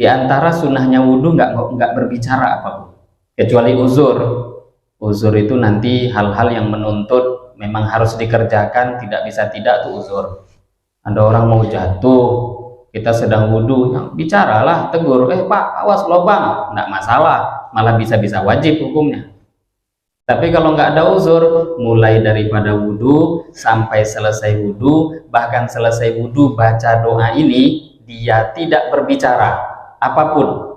Di antara sunnahnya wudhu nggak berbicara apapun kecuali uzur. Uzur itu nanti hal-hal yang menuntut memang harus dikerjakan, tidak bisa tidak, tuh uzur. Ada orang mau jatuh, kita sedang wudhu, yang bicaralah, tegur, Pak awas lubang, nggak masalah, malah bisa-bisa wajib hukumnya. Tapi kalau nggak ada uzur, mulai daripada wudhu sampai selesai wudhu, bahkan selesai wudhu baca doa ini, dia tidak berbicara apapun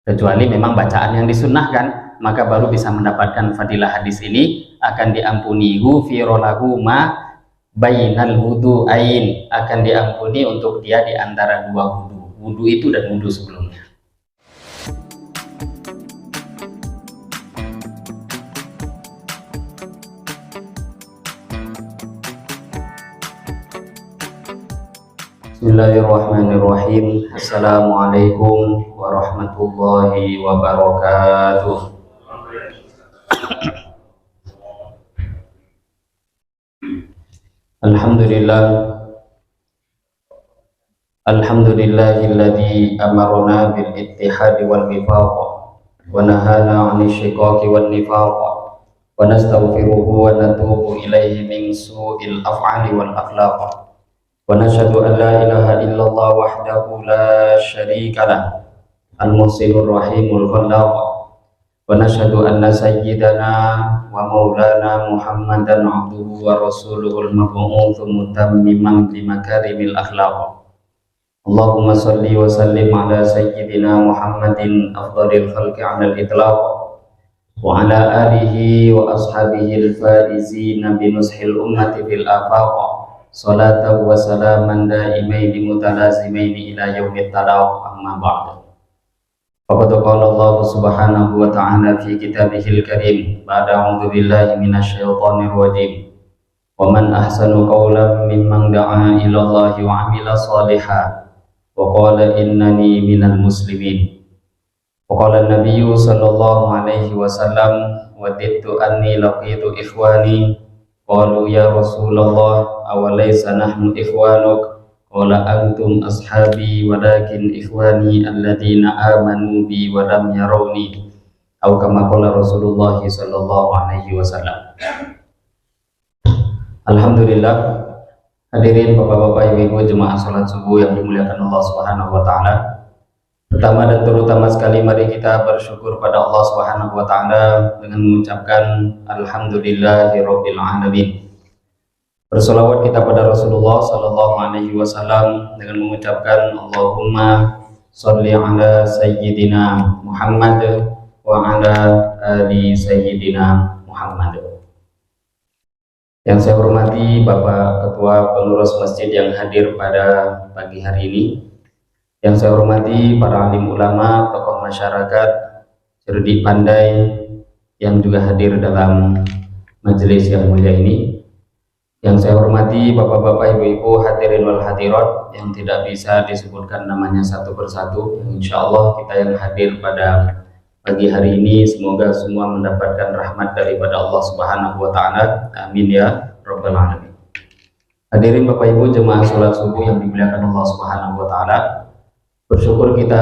kecuali memang bacaan yang disunnahkan, maka baru bisa mendapatkan fadilah hadis ini. Akan diampuni ghufiralahu ma bainal wudu'ain, akan diampuni untuk dia di antara dua wudhu, wudhu itu dan wudhu sebelumnya. Bismillahirrahmanirrahim. Assalamualaikum warahmatullahi wabarakatuh. Alhamdulillahilladzi amarna bil ittihadi wal wifaq wa nahana 'anil shiqaqi wan nifaq wa nastaghfiruhu wa natubu ilaihi min su'il af'ali wal akhlaq. Wa nashhadu an la ilaha illallah wahdahu la syarika lah, al-muhsinur rahimul khallaq. Wa nashhadu anna sayyidana wa maulana Muhammadan abduhu wa rasuluhul mab'utsu mutammiman bi makarimil akhlaq. Allahumma shalli wa sallim ala sayyidina Muhammadin afdhalil khalqi 'alal itlaq wa ala alihi wa ashabihi al-faizina bi nushil ummati fil afaq. Salatan wa salaman daimaini mutalazimaini ila yaumit talaq, amma ba'd. Faqad qala Allah subhanahu wa ta'ala fi kitabihil karim ba'da a'udzu billahi minasy syaithanir rajim. Wa man ahsanu qawlan mimman da'a ila Allahi wa 'amila shalihan wa qala innani minal muslimin. Wa qala an-nabiyyu sallallahu alaihi wasallam wadidtu anni laqitu ikhwani qalu ya Rasulullah awalaysa nahnu ikhwanuk qala antum ashabi walakin ikhwani alladhina amanu bi wa lam yarawni atau kama qala Rasulullah sallallahu alaihi wasallam. Alhamdulillah, hadirin bapak-bapak, ibu-ibu jemaah salat subuh yang dimuliakan Allah Subhanahu wa taala. Pertama dan terutama sekali mari kita bersyukur pada Allah Subhanahu wa taala dengan mengucapkan alhamdulillahirabbil alamin. Bersolawat kita pada Rasulullah sallallahu alaihi wasallam dengan mengucapkan Allahumma sholli ala sayyidina Muhammad wa ala ali sayyidina Muhammad. Yang saya hormati Bapak Ketua Pengurus Masjid yang hadir pada pagi hari ini, yang saya hormati para alim ulama, tokoh masyarakat, cerdik pandai yang juga hadir dalam majelis yang mulia ini, yang saya hormati bapak-bapak, ibu-ibu, hadirin wal hadirat yang tidak bisa disebutkan namanya satu persatu. Insya Allah kita yang hadir pada pagi hari ini semoga semua mendapatkan rahmat daripada Allah Subhanahu wa taala. Amin ya rabbal alamin. Hadirin bapak ibu jemaah salat subuh yang dimuliakan Allah Subhanahu wa taala. Bersyukur kita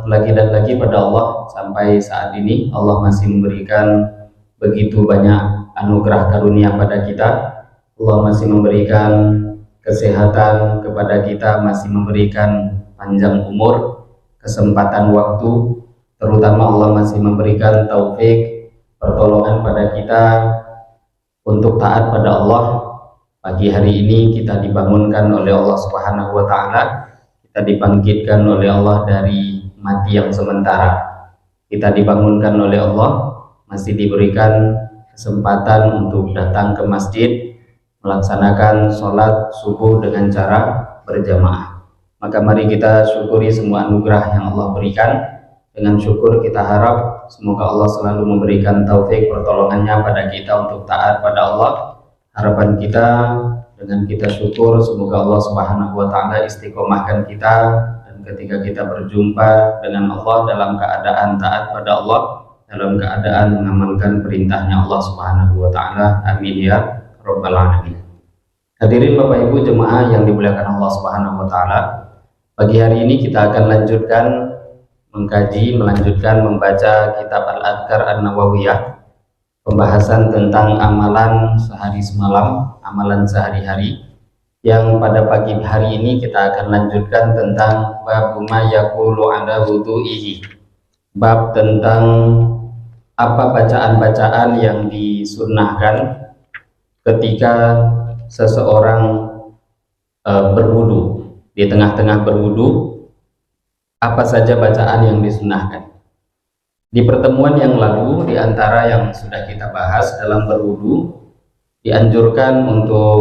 lagi dan lagi pada Allah sampai saat ini Allah masih memberikan begitu banyak anugerah karunia pada kita. Allah masih memberikan kesehatan kepada kita, masih memberikan panjang umur, kesempatan waktu, terutama Allah masih memberikan taufik, pertolongan pada kita untuk taat pada Allah. Pagi hari ini kita dibangunkan oleh Allah Subhanahu wa taala. Kita dibangkitkan oleh Allah dari mati yang sementara. Kita dibangunkan oleh Allah, masih diberikan kesempatan untuk datang ke masjid, melaksanakan sholat subuh dengan cara berjamaah. Maka mari kita syukuri semua anugerah yang Allah berikan. Dengan syukur kita harap semoga Allah selalu memberikan taufik pertolongannya pada kita untuk taat pada Allah. Harapan kita dengan kita syukur semoga Allah Subhanahu wa taala istiqomahkan kita, dan ketika kita berjumpa dengan Allah dalam keadaan taat pada Allah, dalam keadaan mengamalkan perintahnya Allah Subhanahu wa taala. Amin ya rabbal alamin. Hadirin Bapak Ibu jemaah yang dimuliakan Allah Subhanahu wa taala, Pagi hari ini kita akan melanjutkan membaca kitab Al-Adhkar An-Nawawiyah, pembahasan tentang amalan sehari semalam, amalan sehari-hari, yang pada pagi hari ini kita akan lanjutkan tentang bab ma yaqulu ala wudu'ihi, bab tentang apa bacaan-bacaan yang disunnahkan ketika seseorang berwudu. Di tengah-tengah berwudu, apa saja bacaan yang disunnahkan. Di pertemuan yang lalu, di antara yang sudah kita bahas dalam berwudu, dianjurkan untuk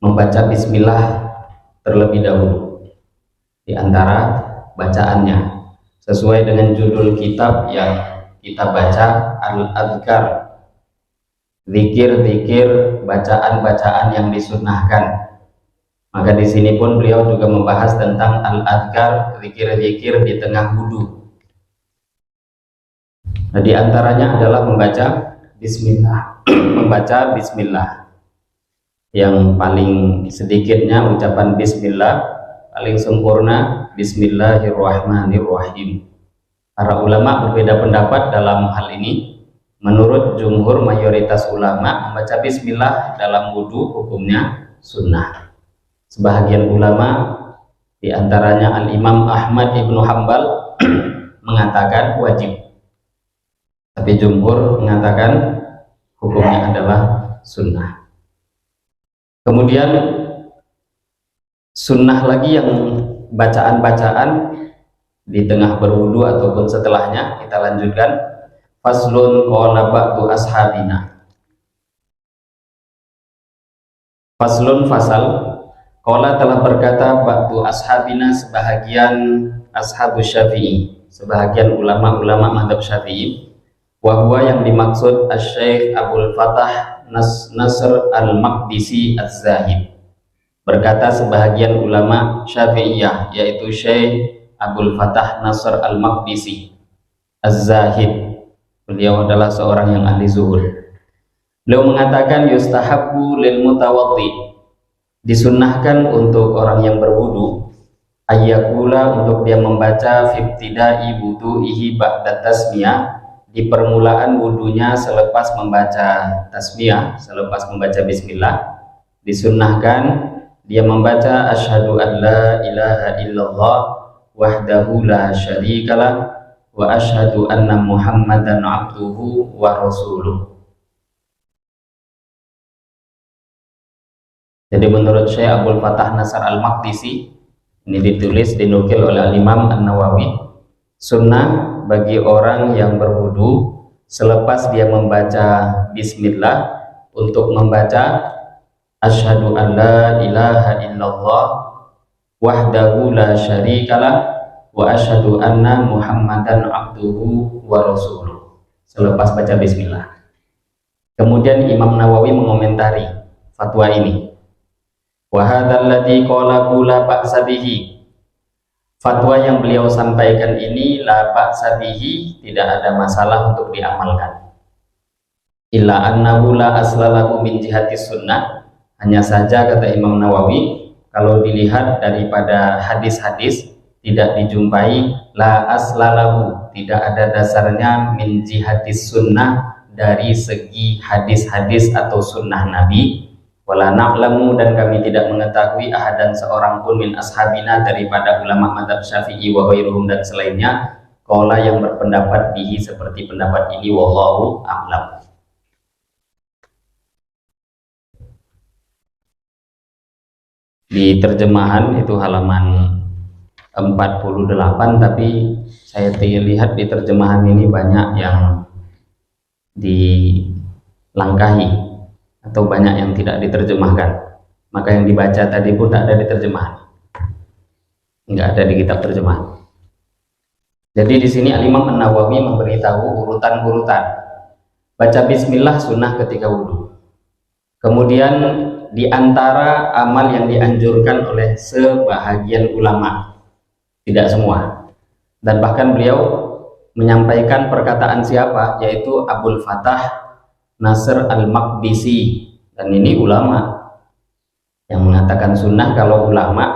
membaca bismillah terlebih dahulu di antara bacaannya, sesuai dengan judul kitab yang kita baca, Al-Adhkar, zikir-zikir, bacaan-bacaan yang disunnahkan. Maka di sini pun beliau juga membahas tentang al-adhkar, zikir-zikir di tengah wudu. Nah, di antaranya adalah membaca bismillah. Membaca bismillah. Yang paling sedikitnya ucapan bismillah, paling sempurna bismillahirrahmanirrahim. Para ulama berbeda pendapat dalam hal ini. Menurut jumhur mayoritas ulama, membaca bismillah dalam wudu hukumnya sunnah. Sebahagian ulama, diantaranya Al-Imam Ahmad Ibnu Hanbal, mengatakan wajib. Tapi jumhur mengatakan hukumnya adalah sunnah. Kemudian sunnah lagi yang bacaan-bacaan di tengah berwudu ataupun setelahnya, kita lanjutkan. Faslun qala ba'du ashabina. Faslun fasal. Qala telah berkata ba'du ashabina, sebahagian ashabus syafi'i, sebahagian ulama-ulama mazhab syafi'i, wa huwa yang dimaksud asy-Syaikh Abdul Fattah Nasr Al-Maqdisi Az-Zahid. Berkata sebahagian ulama syafi'iyah, yaitu Syekh Abdul Fattah Nasr Al-Maqdisi Az-Zahid. Beliau adalah seorang yang ahli zuhud. Beliau mengatakan yustahabbu lil mutawaddi, disunnahkan untuk orang yang berwudu, ayyakula, untuk dia membaca fibtida'i wudu'ihi ba'da tasmiyah, di permulaan wudunya selepas membaca tasmiyah, selepas membaca bismillah, disunnahkan dia membaca asyhadu an la ilaha illallah wahdahu la syarikalah wa asyhadu anna muhammadan abduhu wa rasuluh. Jadi menurut Syekh Abdul Fattah Nasr Al-Maqdisi, ini dinukil oleh Imam An-Nawawi, sunnah bagi orang yang berwudu selepas dia membaca bismillah untuk membaca asyhadu an la ilaha illallah wahdahu la syarikalah wa asyhadu anna muhammadan abduhu wa rasuluh, selepas baca bismillah. Kemudian Imam Nawawi mengomentari fatwa ini. Wa hadzal ladzi qalahu la ba'sa bihi. Fatwa yang beliau sampaikan ini la ba'sa bihi, tidak ada masalah untuk diamalkan. Illa annahu la aslalahu min jihati sunnah. Hanya saja kata Imam Nawawi, kalau dilihat daripada hadis-hadis tidak dijumpai la aslalahu, tidak ada dasarnya min jihati sunnah, dari segi hadis-hadis atau sunnah Nabi. Wala na'lamu, dan kami tidak mengetahui ahadan seorang pun min ashabina, daripada ulama mazhab Syafi'i wa ghairuhum dan selainnya, qala yang berpendapat bihi, seperti pendapat ini, wallahu a'lam. Di terjemahan itu halaman 48, tapi saya lihat di terjemahan ini banyak yang dilangkahi atau banyak yang tidak diterjemahkan. Maka yang dibaca tadi pun tak ada di terjemahan, nggak ada di kitab terjemahan. Jadi di sini Al-Imam An-Nawawi memberitahu urutan-urutan. Baca bismillah sunnah ketika wudhu. Kemudian di antara amal yang dianjurkan oleh sebahagian ulama, tidak semua, dan bahkan beliau menyampaikan perkataan siapa, yaitu Abdul Fattah Nasr Al-Maqdisi, dan ini ulama yang mengatakan sunnah. Kalau ulama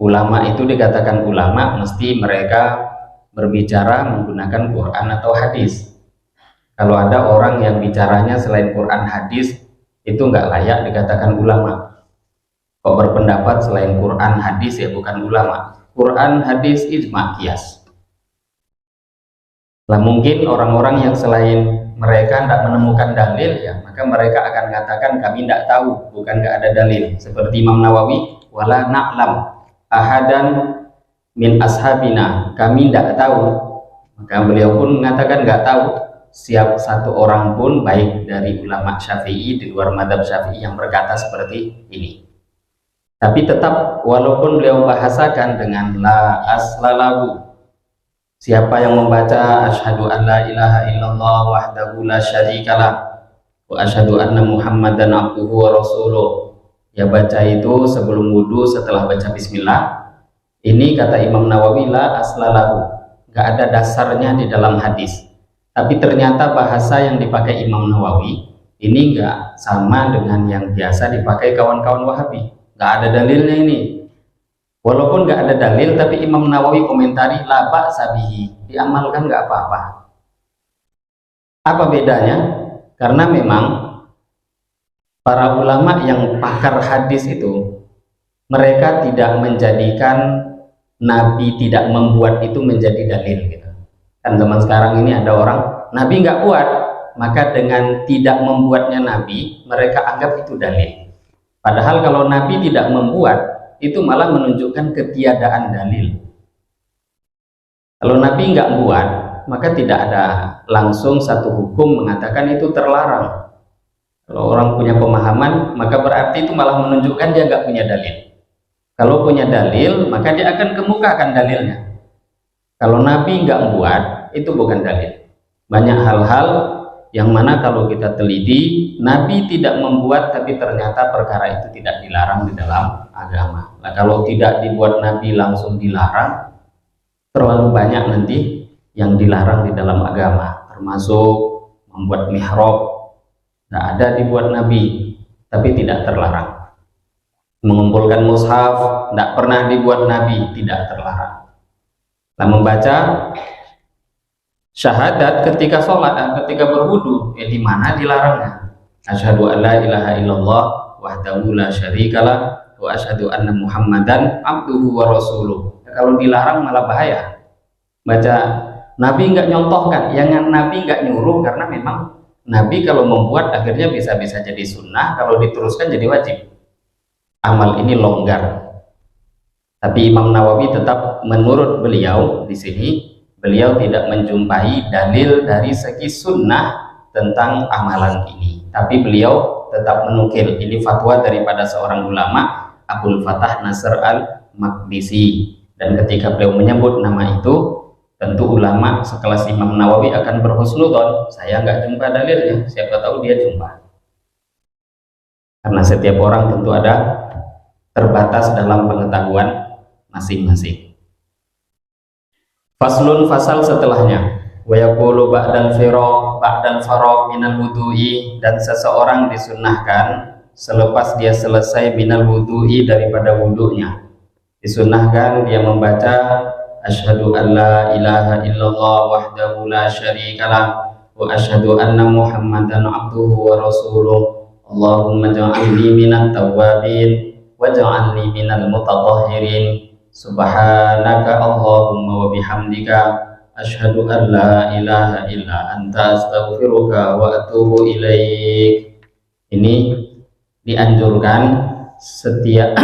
ulama itu dikatakan ulama mesti mereka berbicara menggunakan Quran atau hadis. Kalau ada orang yang bicaranya selain Quran hadis, itu nggak layak dikatakan ulama. Kok berpendapat selain Quran hadis ya bukan ulama. Quran hadis ijma qiyas. Lah mungkin orang-orang yang selain mereka tidak menemukan dalil ya, maka mereka akan mengatakan kami tidak tahu, bukan nggak ada dalil. Seperti Imam Nawawi, wala na'lam ahadan min ashabina, kami tidak tahu. Maka beliau pun mengatakan nggak tahu siap satu orang pun baik dari ulama Syafi'i di luar mazhab Syafi'i yang berkata seperti ini. Tapi tetap walaupun beliau bahasakan dengan la aslalahu, siapa yang membaca asyhadu an la ilaha illallah wahdahu la syarikalah wa asyhadu anna muhammadan abduhu wa rasuluh, ya baca itu sebelum wudu setelah baca bismillah. Ini kata Imam Nawawi la aslalahu, nggak ada dasarnya di dalam hadis. Tapi ternyata bahasa yang dipakai Imam Nawawi ini nggak sama dengan yang biasa dipakai kawan-kawan Wahabi. Nggak ada dalilnya ini. Walaupun nggak ada dalil, tapi Imam Nawawi komentari la ba'sa bihi, diamalkan nggak apa-apa. Apa bedanya? Karena memang para ulama yang pakar hadis itu mereka tidak menjadikan Nabi tidak membuat itu menjadi dalil gitu. Kan zaman sekarang ini ada orang Nabi nggak buat, maka dengan tidak membuatnya Nabi mereka anggap itu dalil. Padahal kalau Nabi tidak membuat itu malah menunjukkan ketiadaan dalil. Kalau Nabi nggak buat, maka tidak ada langsung satu hukum mengatakan itu terlarang. Kalau orang punya pemahaman, maka berarti itu malah menunjukkan dia nggak punya dalil. Kalau punya dalil, maka dia akan kemukakan dalilnya. Kalau Nabi nggak buat, itu bukan dalil. Banyak hal-hal yang mana kalau kita teliti, Nabi tidak membuat, tapi ternyata perkara itu tidak dilarang di dalam agama. Nah, kalau tidak dibuat Nabi langsung dilarang, terlalu banyak nanti yang dilarang di dalam agama, termasuk membuat mihrab. Nggak ada dibuat Nabi, tapi tidak terlarang. Mengumpulkan mushaf, tidak pernah dibuat Nabi, tidak terlarang. Nah, membaca syahadat ketika sholat dan ketika berwudu, di mana dilarangnya? Asyhadu an la ilaha illallah wahdahu la syarikalah wa asyhadu anna muhammadan abduhu wa rasuluh. Kalau dilarang malah bahaya. Baca Nabi nggak nyontohkan, yang Nabi nggak nyuruh, karena memang Nabi kalau membuat akhirnya bisa-bisa jadi sunnah, kalau diteruskan jadi wajib. Amal ini longgar. Tapi Imam Nawawi tetap menurut beliau di sini, beliau tidak menjumpai dalil dari segi sunnah tentang amalan ini. Tapi beliau tetap menukil, ini fatwa daripada seorang ulama, Abdul Fattah Nasr al-Maqdisi. Dan ketika beliau menyebut nama itu, tentu ulama sekelas Imam Nawawi akan berhusnudzon. Saya nggak jumpa dalilnya, siapa tahu dia jumpa. Karena setiap orang tentu ada terbatas dalam pengetahuan masing-masing. Faslun, fasal setelahnya, wa yaqulu ba'dal faragh minal wudu'i, dan seseorang disunnahkan selepas dia selesai minal wudu'i, daripada wudunya, disunnahkan dia membaca asyhadu an la ilaha illallah wahdahu la syarikalah wa asyhadu anna muhammadan abduhu wa rasuluh. Allahumma ja'alni minat tawwabin waj'alni minal mutatahhirin. Subhanaka Allahumma wa bihamdika asyhadu an la ilaha illa anta astaghfiruka wa atubu ilaik. Ini dianjurkan setiap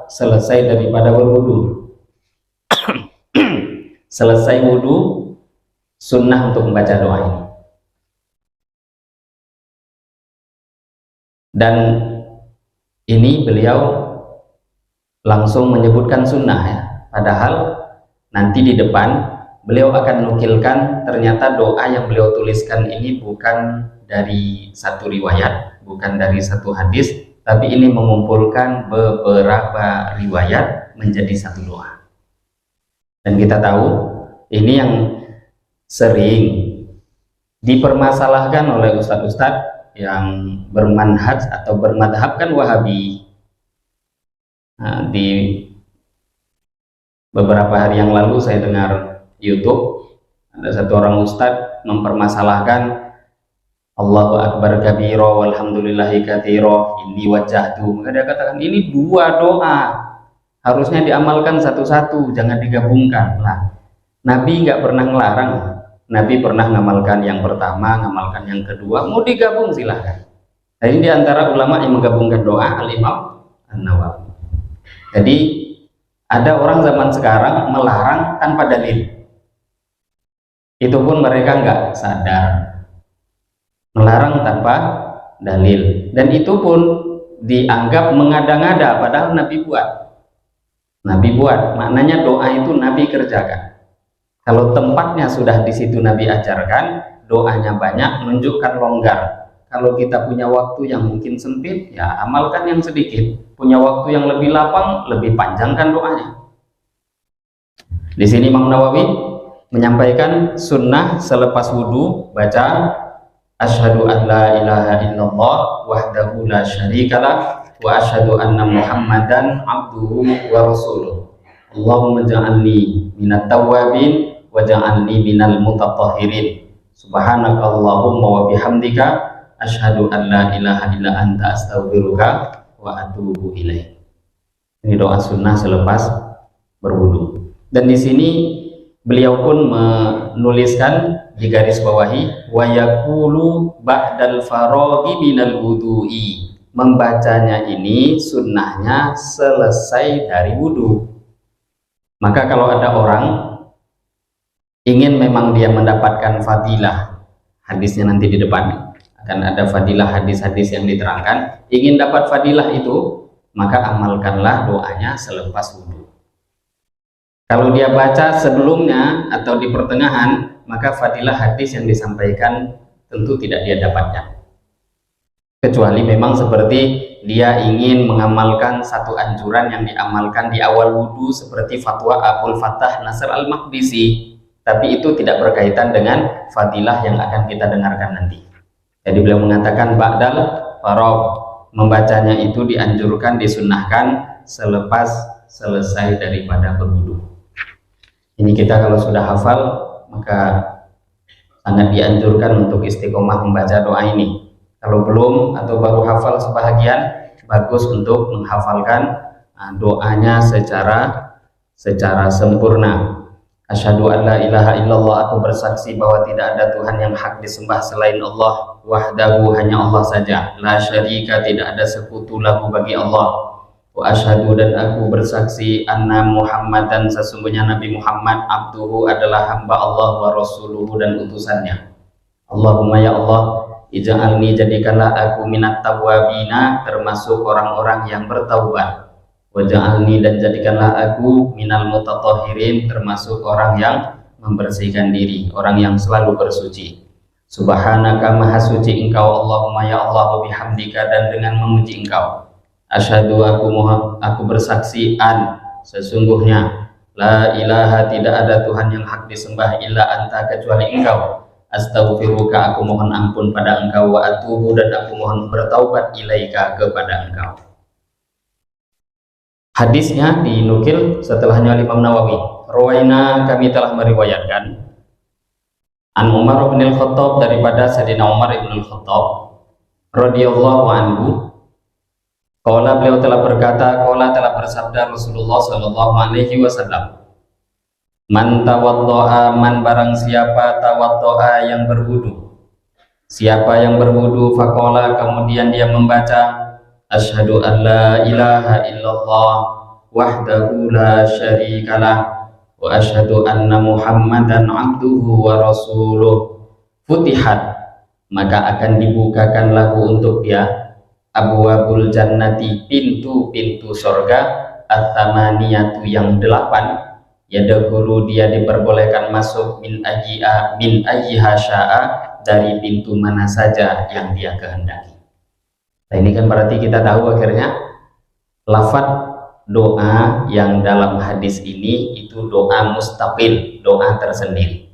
selesai daripada berwudu. Selesai wudu sunnah untuk membaca doa ini. Dan ini beliau langsung menyebutkan sunnah ya, padahal nanti di depan beliau akan nukilkan ternyata doa yang beliau tuliskan ini bukan dari satu riwayat, bukan dari satu hadis, tapi ini mengumpulkan beberapa riwayat menjadi satu doa. Dan kita tahu ini yang sering dipermasalahkan oleh ustadz-ustadz yang bermanhaj atau bermadhabkan Wahabi. Nah, di Beberapa hari yang lalu saya dengar YouTube, ada satu orang ustadz mempermasalahkan Allahu Akbar kabiro walhamdulillahi katsiro inni wajjahtu. Maka dia katakan ini dua doa, harusnya diamalkan satu-satu, jangan digabungkan. Nah, Nabi nggak pernah ngelarang. Nabi pernah ngamalkan yang pertama, ngamalkan yang kedua, mau digabung silahkan. Nah, ini diantara ulama yang menggabungkan doa Al-Imam An-Nawawi. Jadi ada orang zaman sekarang melarang tanpa dalil. Itu pun mereka nggak sadar. Melarang tanpa dalil. Dan itu pun dianggap mengada-ngada, padahal Nabi buat. Nabi buat, maknanya doa itu Nabi kerjakan. Kalau tempatnya sudah di situ Nabi ajarkan, doanya banyak, menunjukkan longgar. Kalau kita punya waktu yang mungkin sempit, ya amalkan yang sedikit. Punya waktu yang lebih lapang, lebih panjangkan doanya. Di sini Imam Nawawi menyampaikan sunnah selepas wudhu baca asyhadu an la ilaha illallah wahdahu la syarikalah wa asyhadu anna muhammadan abduhu wa rasuluh. Allahumma ja'alni minat tawwabin wa ja'alni minal mutatahhirin. Subhanakallahumma wa bihamdika asyhadu an la ilaha illa anta astaghfiruka wa atubu ilaik. Ini doa sunnah selepas berwudu. Dan di sini beliau pun menuliskan di garis bawahi wa yaqulu ba'dal faraghi minal wudu'i. Membacanya ini sunnahnya selesai dari wudu. Maka kalau ada orang ingin memang dia mendapatkan fadilah, hadisnya nanti di depan akan ada fadilah hadis-hadis yang diterangkan, ingin dapat fadilah itu, maka amalkanlah doanya selepas wudu. Kalau dia baca sebelumnya atau di pertengahan, maka fadilah hadis yang disampaikan tentu tidak dia dapatkan. Kecuali memang seperti dia ingin mengamalkan satu anjuran yang diamalkan di awal wudu seperti fatwa Abul Fattah Nasr Al-Maqdisi, tapi itu tidak berkaitan dengan fadilah yang akan kita dengarkan nanti. Jadi beliau mengatakan ba'dal faragh, membacanya itu dianjurkan, disunnahkan selepas selesai daripada berwudu. Ini kita kalau sudah hafal maka sangat dianjurkan untuk istiqomah membaca doa ini. Kalau belum atau baru hafal sebahagian, bagus untuk menghafalkan doanya secara sempurna. Asyhadu an la ilaha illallah, aku bersaksi bahwa tidak ada Tuhan yang hak disembah selain Allah, wahdahu, hanya Allah saja, la syarika, tidak ada sekutu lahu bagi Allah. Wa asyhadu, dan aku bersaksi anna Muhammadan, sesungguhnya Nabi Muhammad abduhu adalah hamba Allah wa rasuluhu, dan utusannya. Allahumma ya Allah, ij'alni, jadikanlah aku minat tawwabina, termasuk orang-orang yang bertaubat. Waj'alni, dan jadikanlah aku minal mutatahhirin, termasuk orang yang membersihkan diri, orang yang selalu bersuci. Subhanaka, maha suci engkau, Allahumma ya Allah, bihamdika, dan dengan memuji engkau. Asyhadu, aku bersaksi an, sesungguhnya la ilaha, tidak ada Tuhan yang hak disembah illa anta, kecuali engkau. Astaghfiruka, aku mohon ampun pada engkau, wa atubu, dan aku mohon bertaubat ilaika, kepada engkau. Hadisnya dinukil setelahnya Imam Nawawi. Rawaina, kami telah meriwayatkan an Umar bin Al-Khattab, daripada Sayyidina Umar bin Al-Khattab radhiyallahu anhu, qala, beliau telah berkata, qala, telah bersabda Rasulullah sallallahu alaihi wasallam, man tawaddo'a, man barang siapa tawaddo'a, yang berwudu, siapa yang berwudu, faqala, kemudian dia membaca asyhadu an la ilaha illallah wahdahu la syarikalah wa asyhadu anna muhammadan abduhu wa rasuluh, futihat, maka akan dibukakan lahu untuk dia abwabul jannati, pintu-pintu surga, at-tamaniyatu, yang 8, yadkhulu, dia diperbolehkan masuk min ayyiha sya'a, dari pintu mana saja yang dia kehendaki. Nah, ini kan berarti kita tahu akhirnya lafaz doa yang dalam hadis ini itu doa mustaqil, doa tersendiri.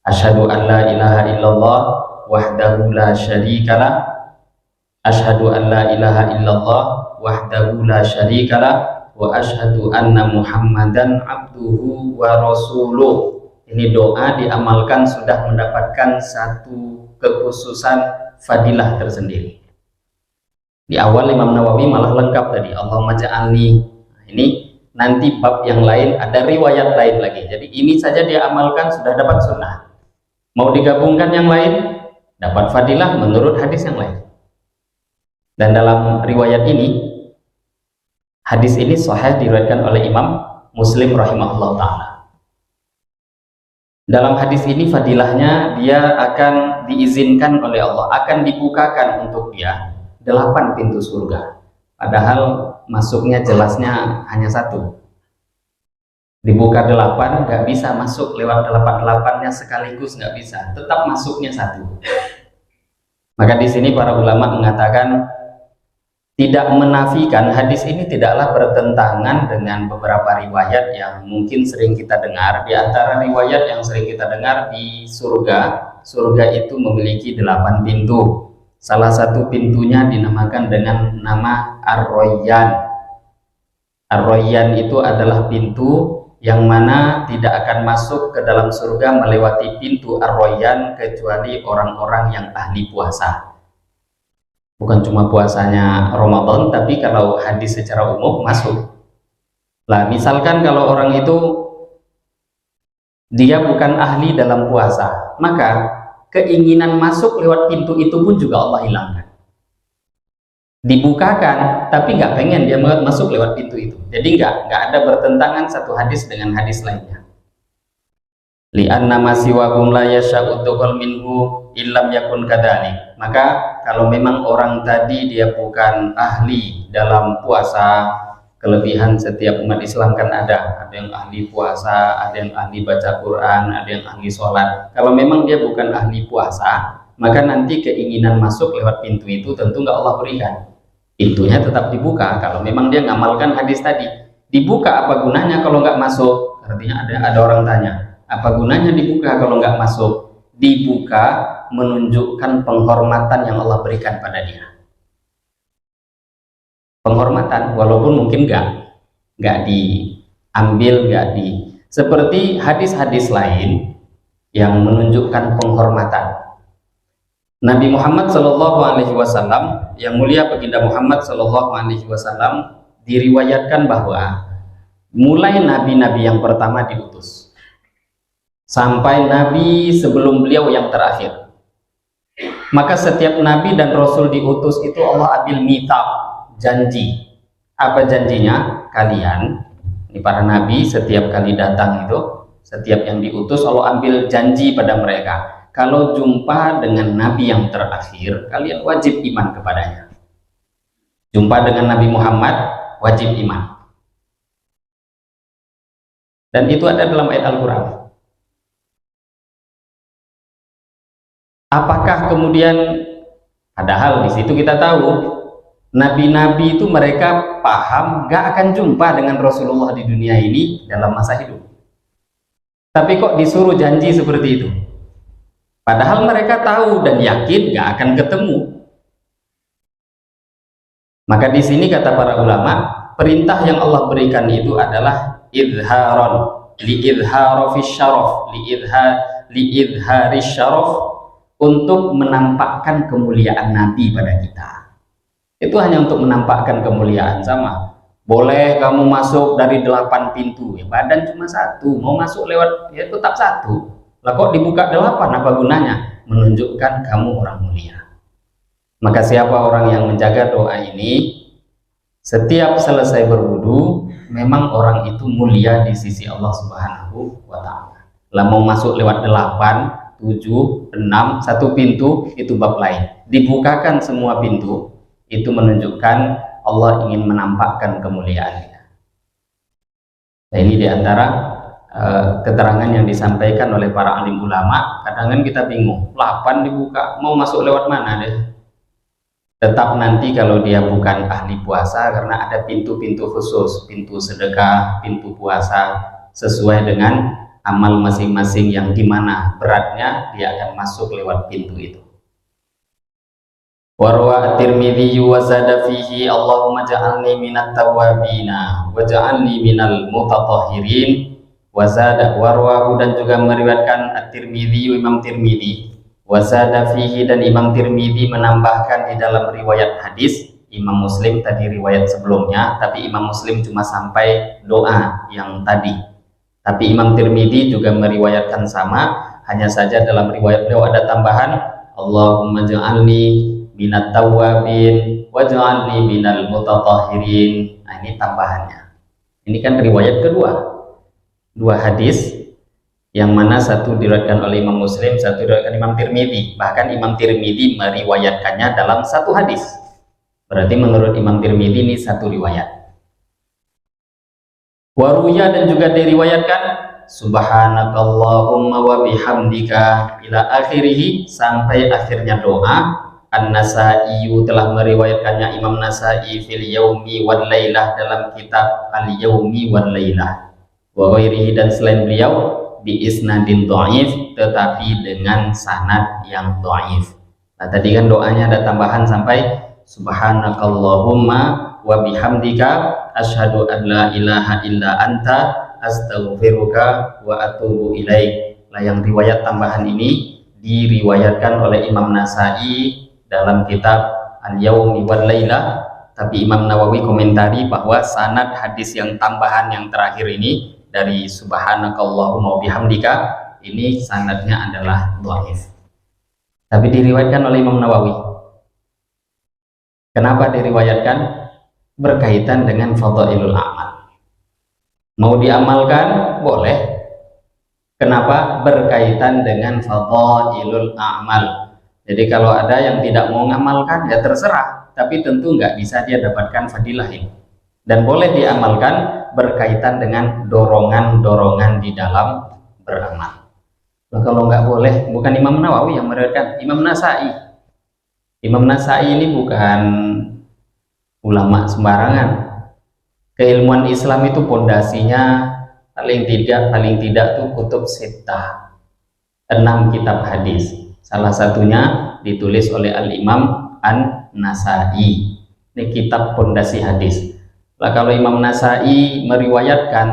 Asyhadu an la ilaha illallah wahdahu la syarikalah, asyhadu an la ilaha illallah wahdahu la syarikalah, wa asyhadu anna Muhammadan abduhu wa rasuluh. Ini doa diamalkan sudah mendapatkan satu kekhususan fadilah tersendiri. Di awal Imam Nawawi malah lengkap tadi, Allahumma ja'alni. Ini nanti bab yang lain ada riwayat lain lagi. Jadi ini saja dia amalkan sudah dapat sunnah. Mau digabungkan yang lain dapat fadilah menurut hadis yang lain. Dan dalam riwayat ini, hadis ini sahih diriwayatkan oleh Imam Muslim rahimahullah ta'ala. Dalam hadis ini fadilahnya dia akan diizinkan oleh Allah, akan dibukakan untuk dia 8 pintu surga. Padahal masuknya jelasnya hanya 1. Dibuka 8, nggak bisa masuk lewat 8-8-nya sekaligus, nggak bisa. Tetap masuknya 1. Maka di sini para ulama mengatakan tidak menafikan, hadis ini tidaklah bertentangan dengan beberapa riwayat yang mungkin sering kita dengar. Di antara riwayat yang sering kita dengar di surga itu memiliki 8 pintu. Salah satu pintunya dinamakan dengan nama Ar-Rayyan. Ar-Rayyan itu adalah pintu yang mana tidak akan masuk ke dalam surga melewati pintu Ar-Rayyan kecuali orang-orang yang ahli puasa. Bukan cuma puasanya Ramadan, tapi kalau hadis secara umum masuk. Lah, misalkan kalau orang itu dia bukan ahli dalam puasa, maka keinginan masuk lewat pintu itu pun juga Allah hilangkan. Dibukakan, tapi nggak pengen dia masuk lewat pintu itu. Jadi nggak ada bertentangan satu hadis dengan hadis lainnya. Li'anna ma siwahum la yasha'u dukhul minhu illam yakun kadzalik. Maka kalau memang orang tadi dia bukan ahli dalam puasa, kelebihan setiap umat Islam kan ada yang ahli puasa, ada yang ahli baca Quran, ada yang ahli sholat. Kalau memang dia bukan ahli puasa, maka nanti keinginan masuk lewat pintu itu tentu nggak Allah berikan. Pintunya tetap dibuka. Kalau memang dia ngamalkan hadis tadi, dibuka apa gunanya kalau nggak masuk? Artinya ada orang tanya, apa gunanya dibuka kalau nggak masuk? Dibuka menunjukkan penghormatan yang Allah berikan pada dia. Penghormatan, walaupun mungkin nggak diambil, seperti hadis-hadis lain yang menunjukkan penghormatan. Nabi Muhammad Shallallahu Alaihi Wasallam, yang mulia baginda Muhammad Shallallahu Alaihi Wasallam, diriwayatkan bahwa mulai nabi-nabi yang pertama diutus sampai nabi sebelum beliau yang terakhir, maka setiap nabi dan rasul diutus itu Allah ambil mitsaq, janji. Apa janjinya? Kalian, ini para nabi setiap kali datang itu, setiap yang diutus Allah ambil janji pada mereka, kalau jumpa dengan nabi yang terakhir kalian wajib iman kepadanya. Jumpa dengan Nabi Muhammad wajib iman. Dan itu ada dalam ayat Al-Quran. Apakah kemudian, padahal di situ kita tahu nabi-nabi itu mereka paham gak akan jumpa dengan Rasulullah di dunia ini dalam masa hidup. Tapi kok disuruh janji seperti itu? Padahal mereka tahu dan yakin gak akan ketemu. Maka di sini kata para ulama, perintah yang Allah berikan itu adalah idharon, liidharo fi syaraf, liidhari syaraf, untuk menampakkan kemuliaan Nabi pada kita. Itu hanya untuk menampakkan kemuliaan. Sama boleh kamu masuk dari 8 pintu, ya badan cuma 1, mau masuk lewat ya tetap 1. Lah kok dibuka 8, apa gunanya? Menunjukkan kamu orang mulia. Maka siapa orang yang menjaga doa ini, setiap selesai berwudu, memang orang itu mulia di sisi Allah Subhanahu wa Ta'ala. Lah mau masuk lewat 8, 7, 6, 1 pintu itu bab lain. Dibukakan semua pintu, itu menunjukkan Allah ingin menampakkan kemuliaannya. Nah, ini diantara keterangan yang disampaikan oleh para alim ulama. Kadang kan kita bingung, 8 dibuka, mau masuk lewat mana deh? Tetap nanti kalau dia bukan ahli puasa, karena ada pintu-pintu khusus, pintu sedekah, pintu puasa, sesuai dengan amal masing-masing yang dimana beratnya dia akan masuk lewat pintu itu. Warwa at-Tirmidzi wa zada fihi Allahumma ja'alni minat tawwabina wa ja'alni minal mutatahhirin. Wa zada warwahu, dan juga meriwayatkan at-Tirmidzi, Imam Tirmidzi, wa zada fihi, dan Imam Tirmidzi menambahkan di dalam riwayat hadis. Imam Muslim tadi riwayat sebelumnya, tapi Imam Muslim cuma sampai doa yang tadi. Tapi Imam Tirmidzi juga meriwayatkan sama, hanya saja dalam riwayat beliau ada tambahan Allahumma ja'alni minat tawwabin waj'alni minal mutatahhirin. Nah, ini tambahannya. Ini kan riwayat kedua, dua hadis yang mana satu diriwayatkan oleh Imam Muslim, satu diriwayatkan Imam Tirmidzi. Bahkan Imam Tirmidzi meriwayatkannya dalam satu hadis. Berarti menurut Imam Tirmidzi ini satu riwayat. Waruya, dan juga diriwayatkan subhanakallahumma wa bihamdika ila akhirih, sampai akhirnya doa. An-Nasa'i telah meriwayatkannya Imam Nasa'i fil yaumi wal lailah, dalam kitab al-yaumi wal lailah. Wa ghairihi, dan selain beliau bi isnadin dhaif, tetapi dengan sanad yang dhaif. Nah, tadi kan doanya ada tambahan sampai subhanakallahumma wa bihamdika asyhadu an la ilaha illa anta astaghfiruka wa atubu ilaik. Nah, yang riwayat tambahan ini diriwayatkan oleh Imam Nasa'i dalam kitab Al-Yaumi wal Lailah, tapi Imam Nawawi komentari bahwa sanad hadis yang tambahan yang terakhir ini dari subhanakallahumma wa bihamdika ini sanadnya adalah dhaif. Tapi diriwayatkan oleh Imam Nawawi. Kenapa diriwayatkan? Berkaitan dengan fadhailul a'mal. Mau diamalkan boleh. Kenapa? Berkaitan dengan fadhailul a'mal. Jadi kalau ada yang tidak mau ngamalkan ya terserah, tapi tentu nggak bisa dia dapatkan fadilah ini. Dan boleh diamalkan berkaitan dengan dorongan-dorongan di dalam beramal. Nah, kalau nggak boleh, bukan Imam Nawawi yang meriwayatkan, Imam Nasa'i. Imam Nasa'i ini bukan ulama sembarangan. Keilmuan Islam itu pondasinya paling tidak tuh kutub sittah, 6 kitab hadis. Salah satunya ditulis oleh Al-Imam An-Nasa'i. Ini kitab pondasi hadis. Nah, kalau Imam Nasa'i meriwayatkan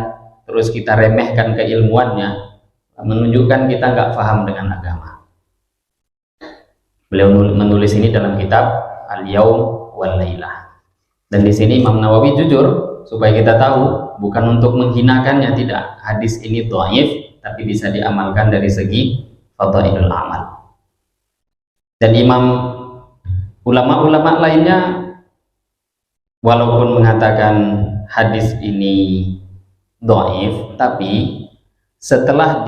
terus kita remehkan keilmuannya, menunjukkan kita nggak paham dengan agama. Beliau menulis ini dalam kitab Al-Yaum wal Lailah. Dan di sini Imam Nawawi jujur supaya kita tahu, bukan untuk menghinakannya, tidak. Hadis ini dhaif, tapi bisa diamalkan dari segi fadhailul amal. Dan ulama-ulama lainnya walaupun mengatakan hadis ini dhaif, tapi setelah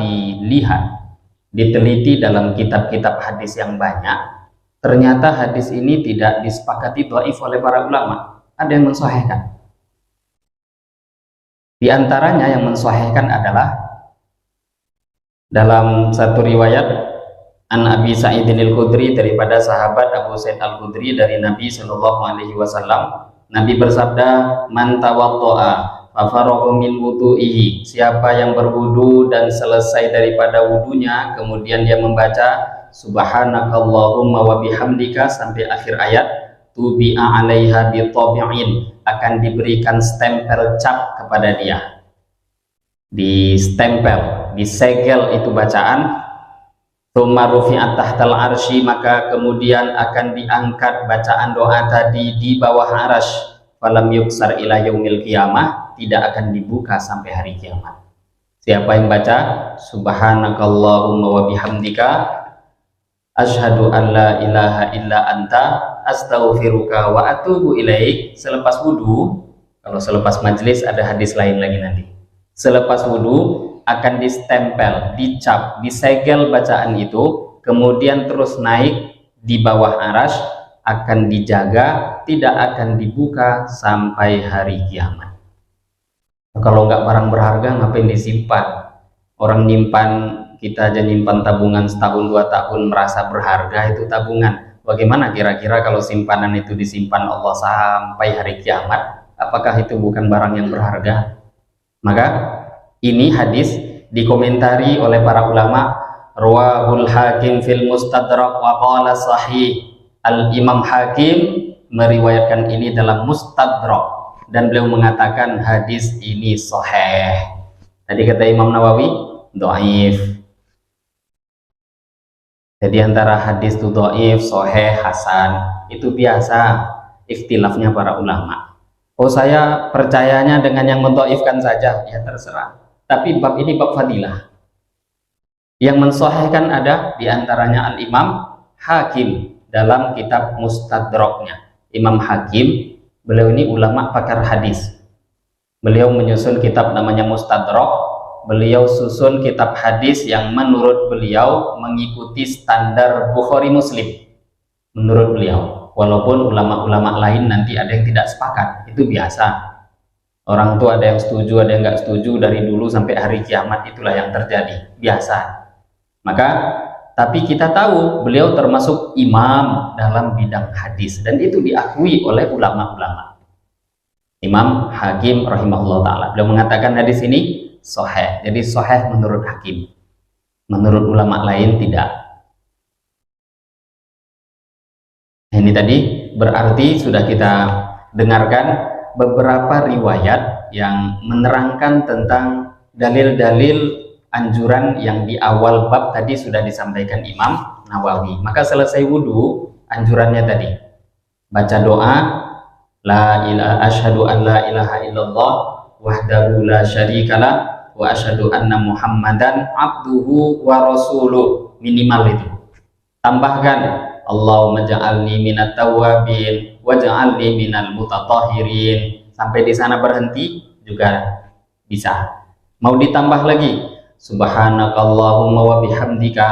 diteliti dalam kitab-kitab hadis yang banyak, ternyata hadis ini tidak disepakati dhaif oleh para ulama. Ada yang mensahihkan. Di antaranya yang mensahihkan adalah dalam satu riwayat An Abi Sa'idin Al-Khudri, daripada sahabat Abu Sa'id Al-Khudri dari Nabi Shallallahu Alaihi Wasallam. Nabi bersabda, man tawaddo'a fa faragha min wudu'ihi, siapa yang berwudu dan selesai daripada wudunya kemudian dia membaca subhanakallahumma wa bihamdika sampai akhir ayat, tubi'a 'alaiha bi tabi'in, akan diberikan stempel cap kepada dia, di stempel, disegel itu bacaan. Tsumma rufi'at tahtal arsy, maka kemudian akan diangkat bacaan doa tadi di bawah arsy. Falam yuksar ila yaumil qiyamah, tidak akan dibuka sampai hari kiamat. Siapa yang baca subhanakallahumma wa bihamdika asyhadu an la ilaha illa anta astaghfiruka wa atubu ilaik, selepas wudu, kalau selepas majelis ada hadis lain lagi nanti. Selepas wudu akan distempel, dicap, disegel bacaan itu, kemudian terus naik di bawah arsy, akan dijaga, tidak akan dibuka sampai hari kiamat. Kalau nggak barang berharga ngapain disimpan? Orang nyimpan, kita aja nyimpan tabungan setahun 2 tahun merasa berharga itu tabungan. Bagaimana kira-kira kalau simpanan itu disimpan Allah sampai hari kiamat? Apakah itu bukan barang yang berharga? Maka ini hadis dikomentari oleh para ulama, rawahul Hakim fil Mustadrak wa qala sahih. Al-Imam Hakim meriwayatkan ini dalam Mustadrak dan beliau mengatakan hadis ini sahih. Tadi kata Imam Nawawi dhaif. Jadi antara hadis itu dhaif, sahih, hasan itu biasa ikhtilafnya para ulama. Oh, saya percayanya dengan yang mendhaifkan saja, ya terserah. Tapi bab ini bab fadilah. Yang mensahihkan ada diantaranya Al-Imam Hakim dalam kitab Mustadraknya. Imam Hakim, beliau ini ulama pakar hadis. Beliau menyusun kitab namanya Mustadrak. Beliau susun kitab hadis yang menurut beliau mengikuti standar Bukhari Muslim. Menurut beliau, walaupun ulama-ulama lain nanti ada yang tidak sepakat, itu biasa. Orang tua ada yang setuju, ada yang nggak setuju, dari dulu sampai hari kiamat itulah yang terjadi, biasa. Maka, tapi kita tahu beliau termasuk imam dalam bidang hadis dan itu diakui oleh ulama-ulama. Imam Hakim rahimahullah ta'ala, beliau mengatakan hadis ini sahih. Jadi sahih menurut Hakim, menurut ulama lain tidak. Ini tadi berarti sudah kita dengarkan beberapa riwayat yang menerangkan tentang dalil-dalil anjuran yang di awal bab tadi sudah disampaikan Imam Nawawi. Maka selesai wudhu, anjurannya tadi baca doa la ilaha asyhadu an la ilaha illallah wahdahu la syarikalah wa asyhadu anna muhammadan abduhu wa rasuluh, minimal itu. Tambahkan Allahumma ja'alni minat tawwabin wa ja'alni minal mutatahhirin. Sampai di sana berhenti juga bisa. Mau ditambah lagi subhanakallahumma wa bihamdika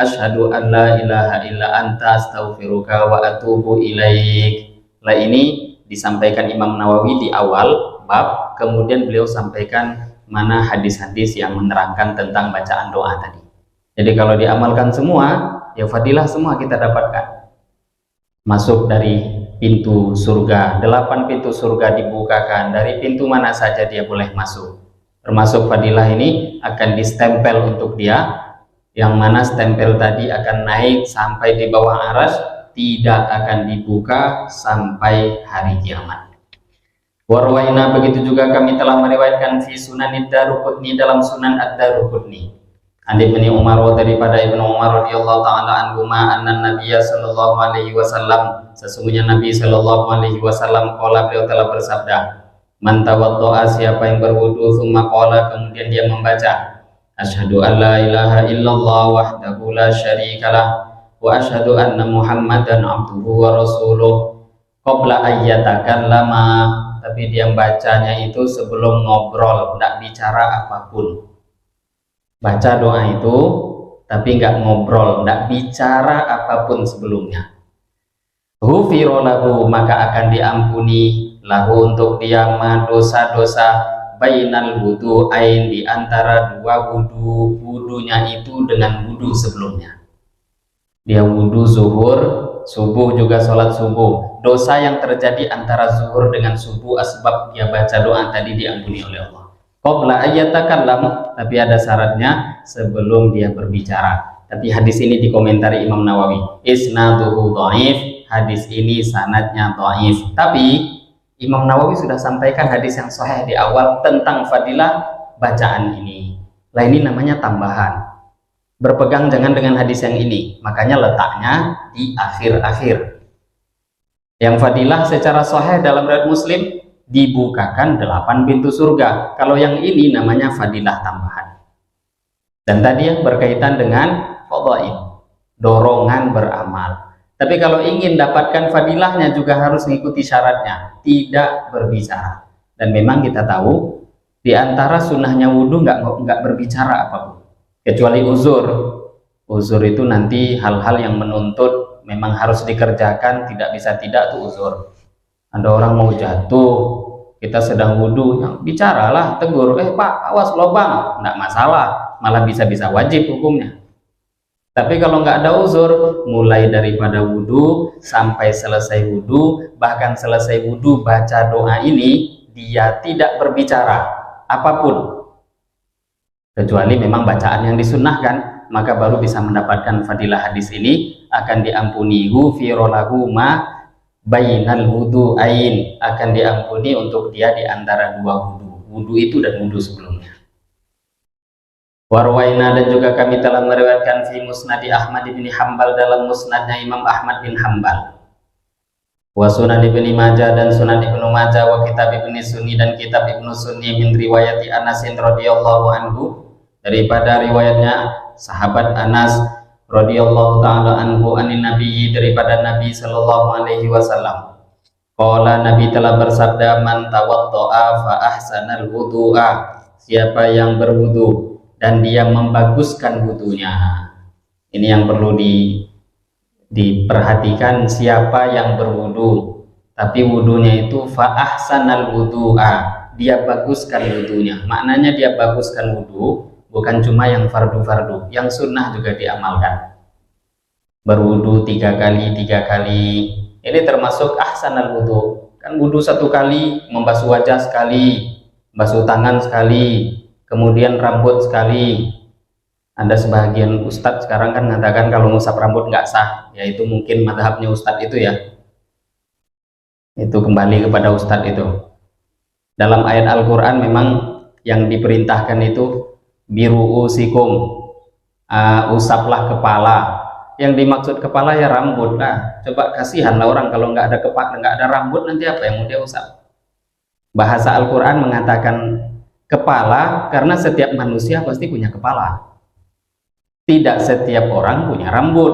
asyhadu an la ilaha illa anta astaghfiruka wa atubu ilaik. Lah ini disampaikan Imam Nawawi di awal bab, kemudian beliau sampaikan mana hadis-hadis yang menerangkan tentang bacaan doa tadi. Jadi kalau diamalkan semua, ya fadilah semua kita dapatkan. Masuk dari pintu surga, 8 pintu surga dibukakan, dari pintu mana saja dia boleh masuk. Termasuk fadilah ini akan distempel untuk dia, yang mana stempel tadi akan naik sampai di bawah arsy, tidak akan dibuka sampai hari kiamat. Warwaina, begitu juga kami telah meriwayatkan fi Sunan Ad-Daruqutni, dalam Sunan Ad-Daruqutni. Andi bin Umar, daripada Ibnu Umar radhiyallahu taala anhuma, anna Nabiyya sallallahu alaihi wasallam, sesungguhnya Nabi sallallahu alaihi wasallam qala, beliau telah bersabda, man tawaddo'a, siapa yang berwudu, thumma qala, kemudian dia membaca asyhadu an la ilaha illallah wahdahu la syarikalah wa asyhadu anna muhammadan abduhu wa rasuluh, qabla ayyatakallama, tapi dia bacanya itu sebelum ngobrol, tidak bicara apapun. Baca doa itu tapi nggak ngobrol, nggak bicara apapun sebelumnya. Ghufira lahu, maka akan diampuni lahu untuk dia dosa-dosa bainal wudu'ain, di antara dua wudu, wudunya itu dengan wudu sebelumnya. Dia wudu zuhur, subuh juga sholat subuh, dosa yang terjadi antara zuhur dengan subuh asbab dia baca doa tadi diampuni oleh Allah. Qabla ayyatakallam, tapi ada syaratnya sebelum dia berbicara. Tapi hadis ini dikomentari Imam Nawawi, isnaduhu dhaif, hadis ini sanadnya dhaif. Tapi Imam Nawawi sudah sampaikan hadis yang sahih di awal tentang fadilah bacaan ini. Lah ini namanya tambahan. Berpegang jangan dengan hadis yang ini, makanya letaknya di akhir-akhir. Yang fadilah secara sahih dalam riwayat Muslim dibukakan 8 pintu surga. Kalau yang ini namanya fadilah tambahan. Dan tadi yang berkaitan dengan fadhail, dorongan beramal. Tapi kalau ingin dapatkan fadilahnya juga harus mengikuti syaratnya, tidak berbicara. Dan memang kita tahu di antara sunnahnya wudhu nggak berbicara apapun, kecuali uzur. Uzur itu nanti hal-hal yang menuntut memang harus dikerjakan, tidak bisa tidak, tuh uzur. Ada orang mau jatuh, kita sedang wudhu, yang bicaralah, tegur, pak awas lubang, nggak masalah, malah bisa-bisa wajib hukumnya. Tapi kalau nggak ada uzur, mulai daripada wudhu sampai selesai wudhu, bahkan selesai wudhu baca doa ini, dia tidak berbicara apapun, kecuali memang bacaan yang disunnahkan, maka baru bisa mendapatkan fadilah hadis ini. akan diampuni, ghufira lahu ma bainal wudu'ain, akan diampuni untuk dia di antara dua wudu, wudu itu dan wudu sebelumnya. Warwaina, dan juga kami telah meriwayatkan fi musnadi Ahmad bin Hanbal, dalam musnadnya Imam Ahmad bin Hanbal, wa sunan ibni Majah, dan sunan ibnu Majah, wa kitab ibni Sunni, dan kitab ibnu Sunni, min riwayati Anas radhiyallahu anhu, daripada riwayatnya sahabat Anas radhiyallahu taala anhu, anin nabiyyi, daripada Nabi sallallahu alaihi wasallam. Qala, Nabi telah bersabda, man tawaddoa fa ahsanal wudu'a, siapa yang berwudu dan dia membaguskan wudunya. Ini yang perlu diperhatikan, siapa yang berwudu tapi wudunya itu fa ahsanal wudu'a, dia baguskan wudunya. Maknanya dia baguskan wudu bukan cuma yang fardu-fardu, yang sunnah juga diamalkan. Berwudu 3 kali, ini termasuk ahsanal wudu. Kan wudu 1 kali, membasuh wajah sekali, basuh tangan sekali, kemudian rambut sekali. Ada sebagian ustadz sekarang kan mengatakan kalau ngusap rambut nggak sah, yaitu mungkin madhabnya ustadz itu ya. Itu kembali kepada ustadz itu. Dalam ayat Al-Quran memang yang diperintahkan itu biru'usikum, usaplah kepala. Yang dimaksud kepala ya rambut lah. Coba kasihanlah orang kalau nggak ada kepala, nggak ada rambut, nanti apa yang mau dia usap? Bahasa Al-Quran mengatakan kepala karena setiap manusia pasti punya kepala. Tidak setiap orang punya rambut.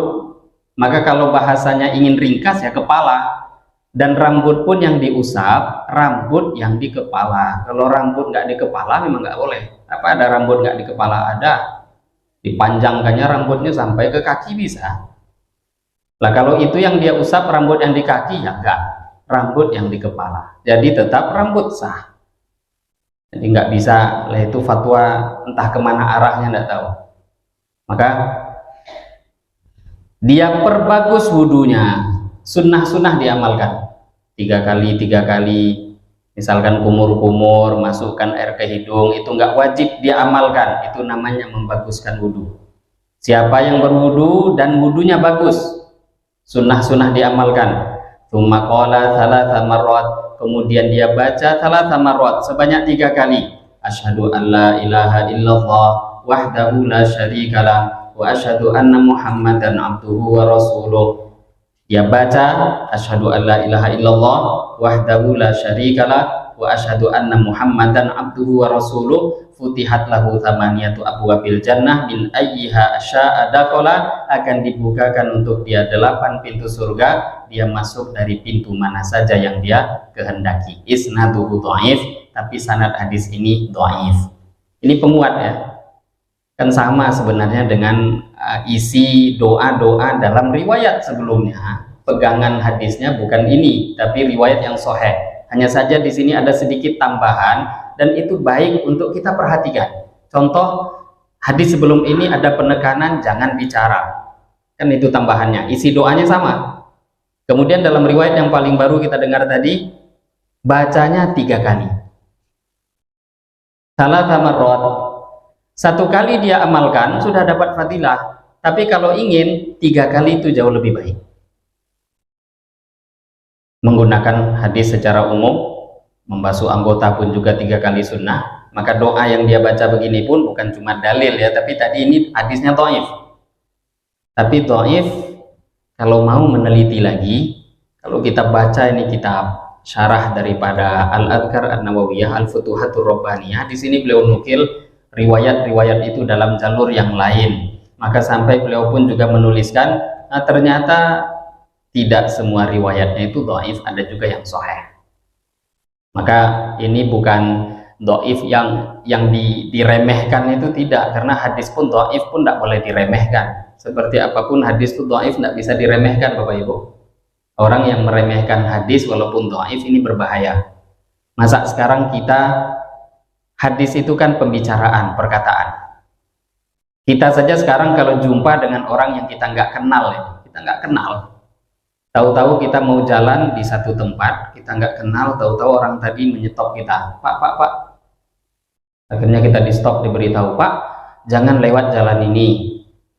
Maka kalau bahasanya ingin ringkas ya kepala. Dan rambut pun yang diusap, rambut yang di kepala. Kalau rambut nggak di kepala memang nggak boleh. Apa ada rambut nggak di kepala? Ada. Dipanjangkannya rambutnya sampai ke kaki bisa. Lah kalau itu yang dia usap rambut yang di kaki ya enggak. Rambut yang di kepala. Jadi tetap rambut sah. Jadi nggak bisa, lah itu fatwa entah kemana arahnya nggak tahu. Maka dia perbagus wudunya, sunnah-sunnah diamalkan 3 kali, misalkan kumur-kumur, masukkan air ke hidung, itu nggak wajib diamalkan, itu namanya membaguskan wudu. Siapa yang berwudu dan wudunya bagus, sunnah-sunnah diamalkan. Tsumma qala thalatha marrat, kemudian dia baca thalatha marrat, sebanyak 3 kali. Asyhadu an la ilaha illallah wahdahu la syarikalah wa asyhadu anna Muhammadan abduhu wa rasuluh. Dia baca asyhadu an la ilaha illallah wahdahu la syarikalah wa asyhadu anna Muhammadan abduhu wa rasuluh. Futihat lahu thamaniyatu abwabil jannah min ayyiha asya'a dakhala, akan dibukakan untuk dia 8 pintu surga, dia masuk dari pintu mana saja yang dia kehendaki. Isnaduhu dhaif, tapi sanad hadis ini dhaif. Ini penguat ya. Kan sama sebenarnya dengan isi doa-doa dalam riwayat sebelumnya. Pegangan hadisnya bukan ini, tapi riwayat yang sahih. Hanya saja di sini ada sedikit tambahan dan itu baik untuk kita perhatikan. Contoh hadis sebelum ini ada penekanan jangan bicara. Kan itu tambahannya. Isi doanya sama. Kemudian dalam riwayat yang paling baru kita dengar tadi, bacanya 3 kali. Thalatha marrat. 1 kali dia amalkan sudah dapat fadilah. Tapi kalau ingin 3 kali itu jauh lebih baik. Menggunakan hadis secara umum, membasuh anggota pun juga 3 kali sunnah. Maka doa yang dia baca begini pun bukan cuma dalil ya, tapi tadi ini hadisnya dhaif. Tapi dhaif kalau mau meneliti lagi, kalau kita baca ini kitab syarah daripada Al-Adhkar An-Nawawiyah Al-Futuhatur Rabbaniyah, di sini beliau nukil riwayat-riwayat itu dalam jalur yang lain. Maka sampai beliau pun juga menuliskan, nah ternyata tidak semua riwayatnya itu dhaif, ada juga yang sahih. Maka ini bukan dhaif yang diremehkan, itu tidak, karena hadis pun dhaif pun tidak boleh diremehkan. Seperti apapun hadis itu dhaif tidak bisa diremehkan Bapak Ibu. Orang yang meremehkan hadis walaupun dhaif ini berbahaya. Masa sekarang kita, hadis itu kan pembicaraan, perkataan. Kita saja sekarang kalau jumpa dengan orang yang kita nggak kenal ya, kita nggak kenal. Tahu-tahu kita mau jalan di satu tempat, kita nggak kenal, tahu-tahu orang tadi menyetop kita. Pak. Akhirnya kita di stop, diberitahu, Pak, jangan lewat jalan ini.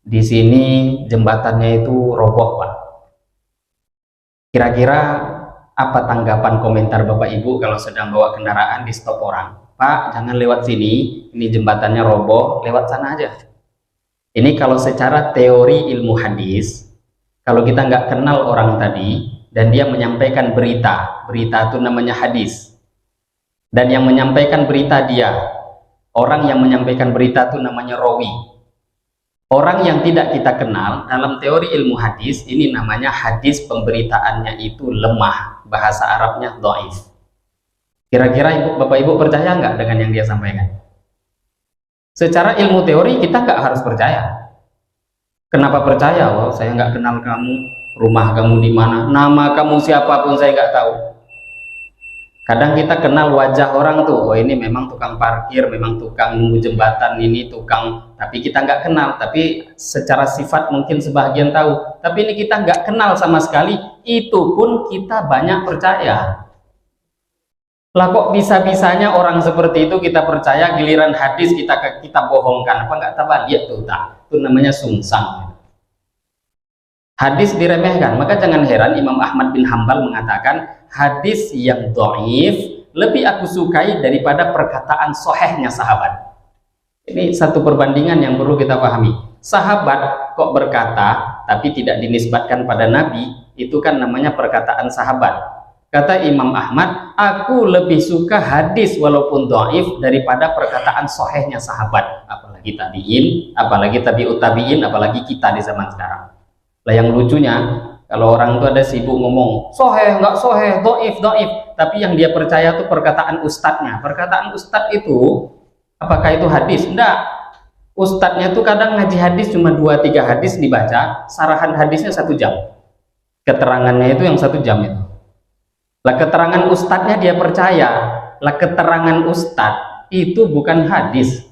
di sini jembatannya itu roboh, Pak. Kira-kira apa tanggapan komentar Bapak Ibu kalau sedang bawa kendaraan di stop orang? Pak, jangan lewat sini, ini jembatannya roboh, lewat sana aja. Ini kalau secara teori ilmu hadis, kalau kita nggak kenal orang tadi, dan dia menyampaikan berita itu namanya hadis. Dan yang menyampaikan berita dia, orang yang menyampaikan berita itu namanya rawi. Orang yang tidak kita kenal dalam teori ilmu hadis ini namanya hadis, pemberitaannya itu lemah, bahasa Arabnya dhaif. Kira-kira Bapak Ibu percaya nggak dengan yang dia sampaikan? Secara ilmu teori kita nggak harus percaya. Kenapa percaya? Wow, saya nggak kenal kamu, rumah kamu di mana, nama kamu siapapun saya nggak tahu. Kadang kita kenal wajah orang tuh, oh ini memang tukang parkir, memang tukang nunggu jembatan, ini tukang, tapi kita nggak kenal. Tapi secara sifat mungkin sebagian tahu, tapi ini kita nggak kenal sama sekali, itu pun kita banyak percaya. Lah kok bisa-bisanya orang seperti itu kita percaya, giliran hadis kita bohongkan, apa nggak tahu? Lihat tuh, itu namanya sungsang. Hadis diremehkan, maka jangan heran Imam Ahmad bin Hambal mengatakan hadis yang dhaif lebih aku sukai daripada perkataan sahihnya sahabat. Ini satu perbandingan yang perlu kita pahami. Sahabat kok berkata tapi tidak dinisbatkan pada Nabi, itu kan namanya perkataan sahabat. Kata Imam Ahmad, aku lebih suka hadis walaupun dhaif daripada perkataan sahihnya sahabat. Apalagi tabi'in, apalagi tabi'ut tabi'in, apalagi kita di zaman sekarang. Lah yang lucunya, kalau orang itu ada sibuk ngomong soheh, nggak soheh, doif, tapi yang dia percaya itu perkataan ustadznya. Perkataan ustadz itu, apakah itu hadis? Enggak. Ustadznya itu kadang ngaji hadis cuma 2-3 hadis dibaca, sarahan hadisnya 1 jam. Keterangannya itu yang 1 jam itu. Lah keterangan ustadznya dia percaya. Lah keterangan ustadz itu bukan hadis.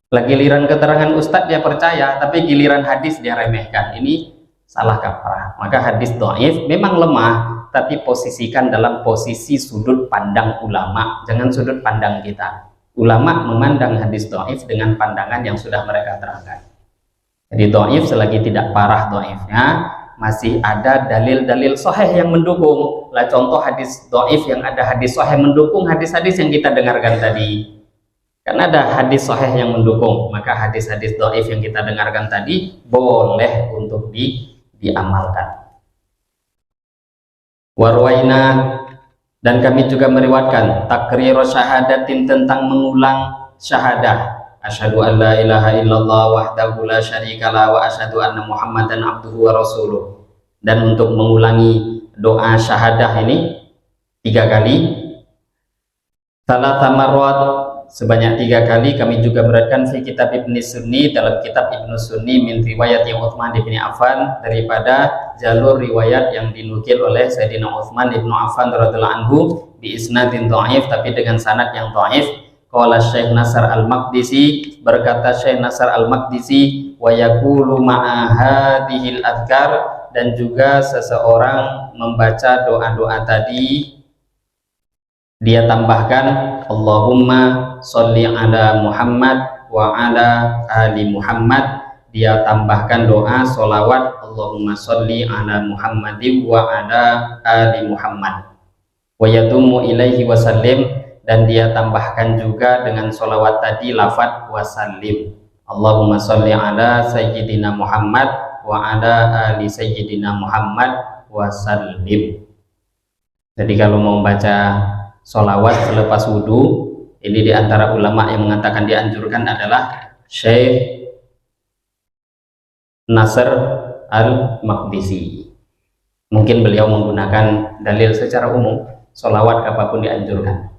Lah giliran keterangan ustadz dia percaya, tapi giliran hadis dia remehkan. Ini salah kaprah. Maka hadis dhaif memang lemah, tapi posisikan dalam posisi sudut pandang ulama, jangan sudut pandang kita. Ulama memandang hadis dhaif dengan pandangan yang sudah mereka terangkan. Jadi dhaif selagi tidak parah dhaifnya, masih ada dalil-dalil sahih yang mendukung. Lah contoh hadis dhaif yang ada hadis sahih mendukung hadis-hadis yang kita dengarkan tadi. Karena ada hadis sahih yang mendukung, maka hadis-hadis dhaif yang kita dengarkan tadi boleh untuk diamalkan. Warwaina, dan kami juga meriwayatkan takrir syahadatin, tentang mengulang syahadah. Asyhadu an la ilaha illallah wahdahu la syarikalah wa asyhadu anna Muhammadan abduhu wa rasuluh. Dan untuk mengulangi doa syahadah ini 3 kali. Salasa marrat, sebanyak 3 kali. Kami juga meriwayatkan fi kitab Ibnu Sunni, dalam kitab Ibnu Sunni min riwayat yang Utsman bin Affan, daripada jalur riwayat yang dinukil oleh Sayyidina Utsman bin Affan radhiyallahu anhu bi isnadin dhaif, tapi dengan sanad yang dhaif. Qala Syekh Nasr Al-Maqdisi, berkata Syekh Nasr Al-Maqdisi, wa yaqulu ma'a hadhil adhkar, dan juga seseorang membaca doa-doa tadi dia tambahkan Allahumma sholli ala Muhammad wa ala ali Muhammad. Dia tambahkan doa solawat Allahumma sholli ala Muhammadin wa ala ali Muhammad wa yadumu ilaihi wasallim. Dan dia tambahkan juga dengan solawat tadi lafaz wasallim, Allahumma sholli ala sayyidina Muhammad wa ala ali sayyidina Muhammad wasallim. Jadi kalau mau baca sholawat selepas wudhu, ini diantara ulama yang mengatakan dianjurkan adalah Syekh Nasr Al-Maqdisi. Mungkin beliau menggunakan dalil secara umum, sholawat apapun dianjurkan.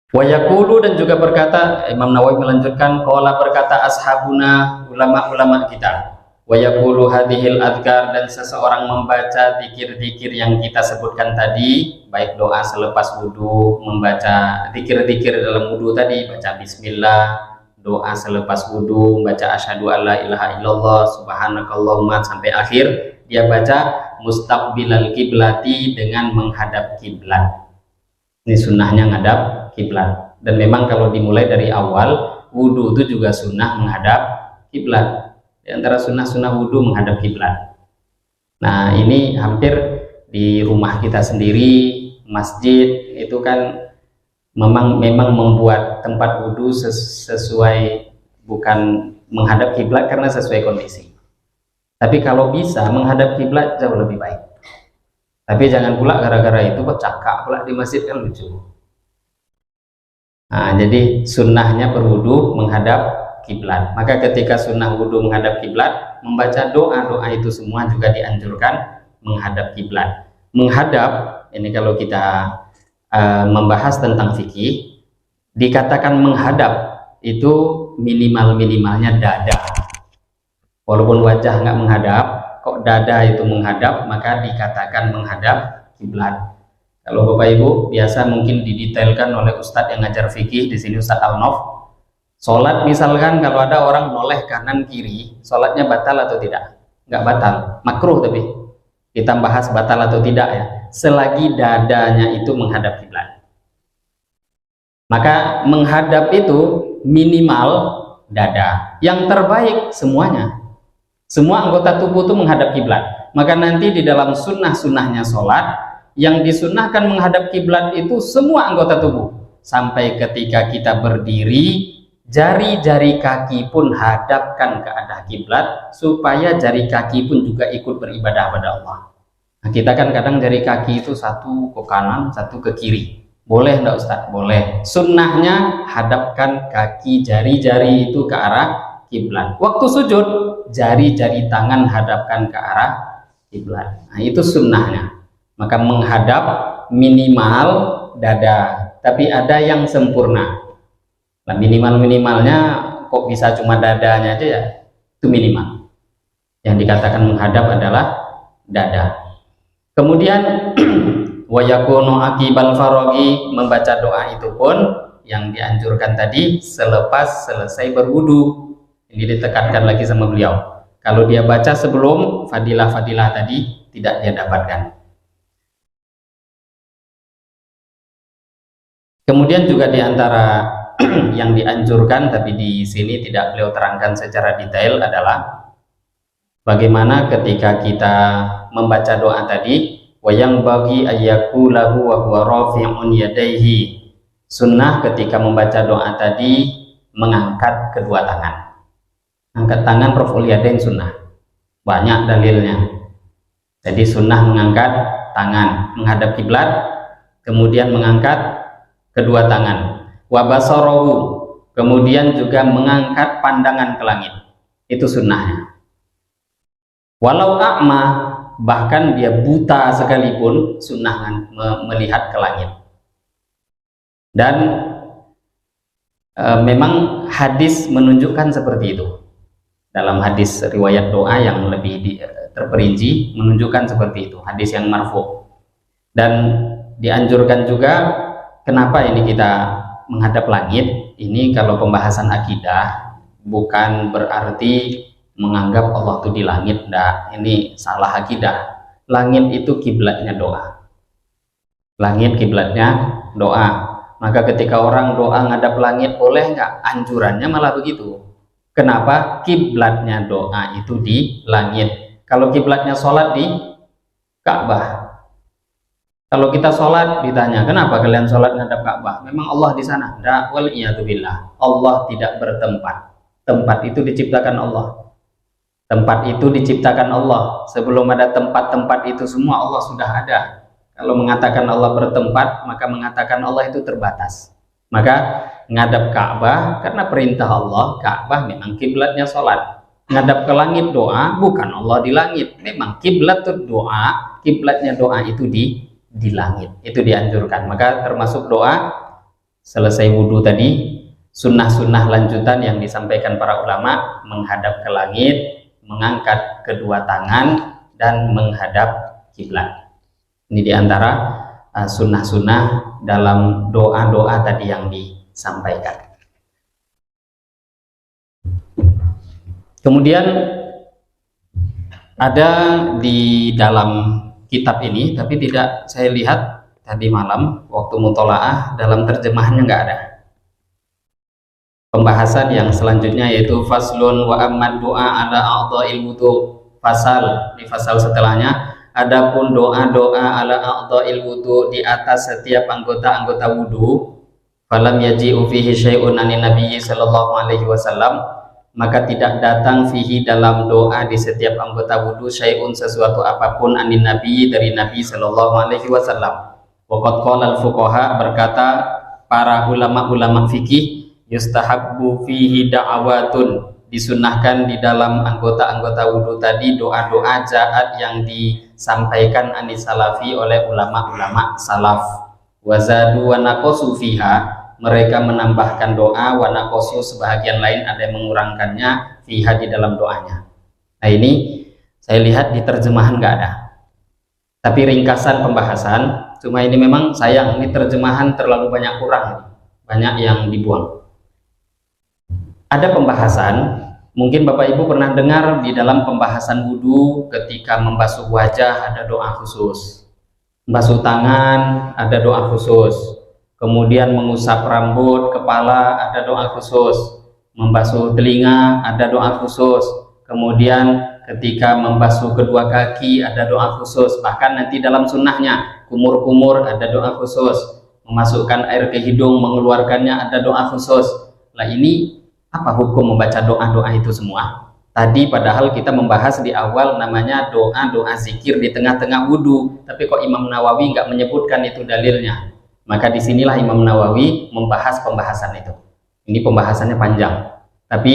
Wa yaqulu, dan juga berkata Imam Nawawi melanjutkan, qala berkata ashabuna, ulama-ulama kita, wa yaqulu hadhil adhkar, dan seseorang membaca zikir-zikir yang kita sebutkan tadi, baik doa selepas wudu, membaca zikir-zikir dalam wudu tadi, baca bismillah, doa selepas wudu, baca asyhadu alla ilaha illallah subhanakallahumma, sampai akhir dia baca mustaqbilal kiblati, dengan menghadap kiblat. Ini sunnahnya ngadap kiblat. Dan memang kalau dimulai dari awal, wudhu itu juga sunnah menghadap kiblat. Di antara sunnah-sunnah wudhu menghadap kiblat. Nah, ini hampir di rumah kita sendiri, masjid itu kan memang membuat tempat wudhu sesuai, bukan menghadap kiblat karena sesuai kondisi. Tapi kalau bisa menghadap kiblat jauh lebih baik. Tapi jangan pula gara-gara itu bercakap pula di masjid, kan lucu. Nah, jadi sunnahnya berwudu menghadap kiblat. Maka ketika sunnah wudu menghadap kiblat, membaca doa-doa itu semua juga dianjurkan menghadap kiblat. Menghadap ini kalau kita membahas tentang fikih, dikatakan menghadap itu minimalnya dada. Walaupun wajah nggak menghadap, kok dada itu menghadap, maka dikatakan menghadap kiblat. Kalau Bapak Ibu biasa mungkin didetailkan oleh Ustadz yang ngajar fikih di sini, Ustadz Al-Nof. Sholat misalkan kalau ada orang noleh kanan kiri, sholatnya batal atau tidak? Nggak batal, makruh. Tapi kita bahas batal atau tidak ya, selagi dadanya itu menghadap kiblat. Maka menghadap itu minimal dada. Yang terbaik semuanya, semua anggota tubuh itu menghadap kiblat. Maka nanti di dalam sunnah-sunnahnya sholat, yang disunnahkan menghadap kiblat itu semua anggota tubuh. Sampai ketika kita berdiri, jari-jari kaki pun hadapkan ke arah kiblat, supaya jari kaki pun juga ikut beribadah pada Allah. Nah, kita kan kadang jari kaki itu satu ke kanan, satu ke kiri. Boleh enggak Ustaz? Boleh. Sunnahnya hadapkan kaki jari-jari itu ke arah kiblat. Waktu sujud, jari-jari tangan hadapkan ke arah kiblat. Nah, itu sunnahnya. Maka menghadap minimal dada, tapi ada yang sempurna. Nah, minimalnya kok bisa cuma dadanya aja ya, itu minimal. Yang dikatakan menghadap adalah dada. Kemudian wa yakunu aqibal faraghi, membaca doa itu pun yang dianjurkan tadi selepas selesai berwudu. Ini ditekankan lagi sama beliau. Kalau dia baca sebelum, fadilah-fadilah tadi tidak dia dapatkan. Kemudian juga diantara yang dianjurkan, tapi di sini tidak beliau terangkan secara detail, adalah bagaimana ketika kita membaca doa tadi, wayang bagi ayyakulahu wa huwa rafi'un yadayhi. Sunnah ketika membaca doa tadi mengangkat kedua tangan. Angkat tangan raf'ul yadain sunnah. Banyak dalilnya. Jadi sunnah mengangkat tangan menghadap kiblat, kemudian mengangkat kedua tangan. Wa basarahu, kemudian juga mengangkat pandangan ke langit. Itu sunnahnya. Walau a'ma, bahkan dia buta sekalipun, sunnah melihat ke langit. Dan memang hadis menunjukkan seperti itu. Dalam hadis riwayat doa yang lebih terperinci menunjukkan seperti itu, hadis yang marfu. Dan dianjurkan juga, kenapa ini kita menghadap langit? Ini kalau pembahasan akidah, bukan berarti menganggap Allah itu di langit. Nah, ini salah akidah. Langit itu kiblatnya doa. Langit kiblatnya doa. Maka ketika orang doa ngadap langit, boleh nggak? Anjurannya malah begitu. Kenapa? Kiblatnya doa itu di langit. Kalau kiblatnya sholat di Ka'bah. Kalau kita sholat ditanya, kenapa kalian sholat ngadap Ka'bah? Memang Allah di sana? Tidak, waliyatubillah. Allah tidak bertempat. Tempat itu diciptakan Allah. Tempat itu diciptakan Allah. Sebelum ada tempat-tempat itu semua, Allah sudah ada. Kalau mengatakan Allah bertempat, maka mengatakan Allah itu terbatas. Maka ngadap Ka'bah karena perintah Allah. Ka'bah memang kiblatnya sholat. Ngadap ke langit doa, bukan Allah di langit. Memang kiblat itu doa, kiblatnya doa itu di langit. Itu dianjurkan. Maka termasuk doa selesai wudhu tadi, sunnah-sunnah lanjutan yang disampaikan para ulama, menghadap ke langit, mengangkat kedua tangan, dan menghadap kiblat. Ini diantara sunnah-sunnah dalam doa-doa tadi yang disampaikan. Kemudian ada di dalam kitab ini, tapi tidak saya lihat tadi malam waktu mutolaah, dalam terjemahannya nggak ada. pembahasan yang selanjutnya, yaitu faslun wa ammad doa ala a'dha'il wudu. Fasal, di fasal setelahnya, adapun doa-doa ala a'dha'il wudu, di atas setiap anggota-anggota wudu, falam yaji'u fihi syai'un anin nabiyyi sallallahu alaihi wasallam, maka tidak datang fihi dalam doa di setiap anggota wudu syai'un sesuatu apapun anin nabi dari Nabi sallallahu alaihi wasallam. Waqad qala al-fuqaha, berkata para ulama-ulama fikih, yustahabbu fihi da'awatun, disunahkan di dalam anggota-anggota wudu tadi doa-doa ja'at yang disampaikan anis salafi oleh ulama-ulama salaf. Wazadu wa naqasu fiha, mereka menambahkan doa, wa naqasu sebahagian lain ada yang mengurangkannya, fiha di dalam doanya. Nah ini saya lihat di terjemahan nggak ada, tapi ringkasan pembahasan. Cuma ini memang sayang, ini terjemahan terlalu banyak kurang, banyak yang dibuang. Ada pembahasan, mungkin Bapak Ibu pernah dengar di dalam pembahasan wudu, ketika membasuh wajah ada doa khusus, membasuh tangan ada doa khusus, kemudian mengusap rambut, kepala ada doa khusus, membasuh telinga ada doa khusus, kemudian ketika membasuh kedua kaki ada doa khusus, bahkan nanti dalam sunnahnya kumur-kumur ada doa khusus, memasukkan air ke hidung mengeluarkannya ada doa khusus. Lah ini apa hukum membaca doa-doa itu semua? Tadi padahal kita membahas di awal namanya doa-doa zikir di tengah-tengah wudhu, tapi kok Imam Nawawi nggak menyebutkan itu dalilnya. Maka disinilah Imam Nawawi membahas pembahasan itu. Ini pembahasannya panjang, tapi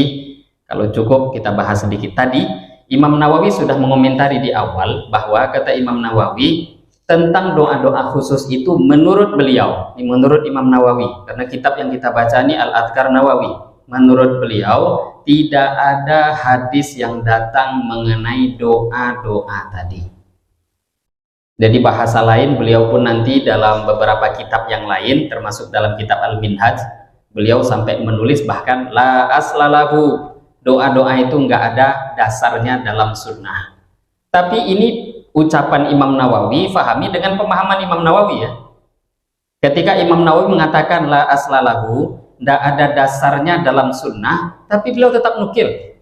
kalau cukup kita bahas sedikit. Tadi Imam Nawawi sudah mengomentari di awal bahwa kata Imam Nawawi tentang doa-doa khusus itu menurut beliau, ini menurut Imam Nawawi, karena kitab yang kita baca ini Al-Adhkar Nawawi, menurut beliau tidak ada hadis yang datang mengenai doa-doa tadi. Jadi bahasa lain, beliau pun nanti dalam beberapa kitab yang lain, termasuk dalam kitab Al-Minhaj, beliau sampai menulis bahkan la aslalahu, doa-doa itu nggak ada dasarnya dalam sunnah. Tapi ini ucapan Imam Nawawi, fahami dengan pemahaman Imam Nawawi ya. Ketika Imam Nawawi mengatakan la aslalahu, tidak ada dasarnya dalam sunnah, tapi beliau tetap nukil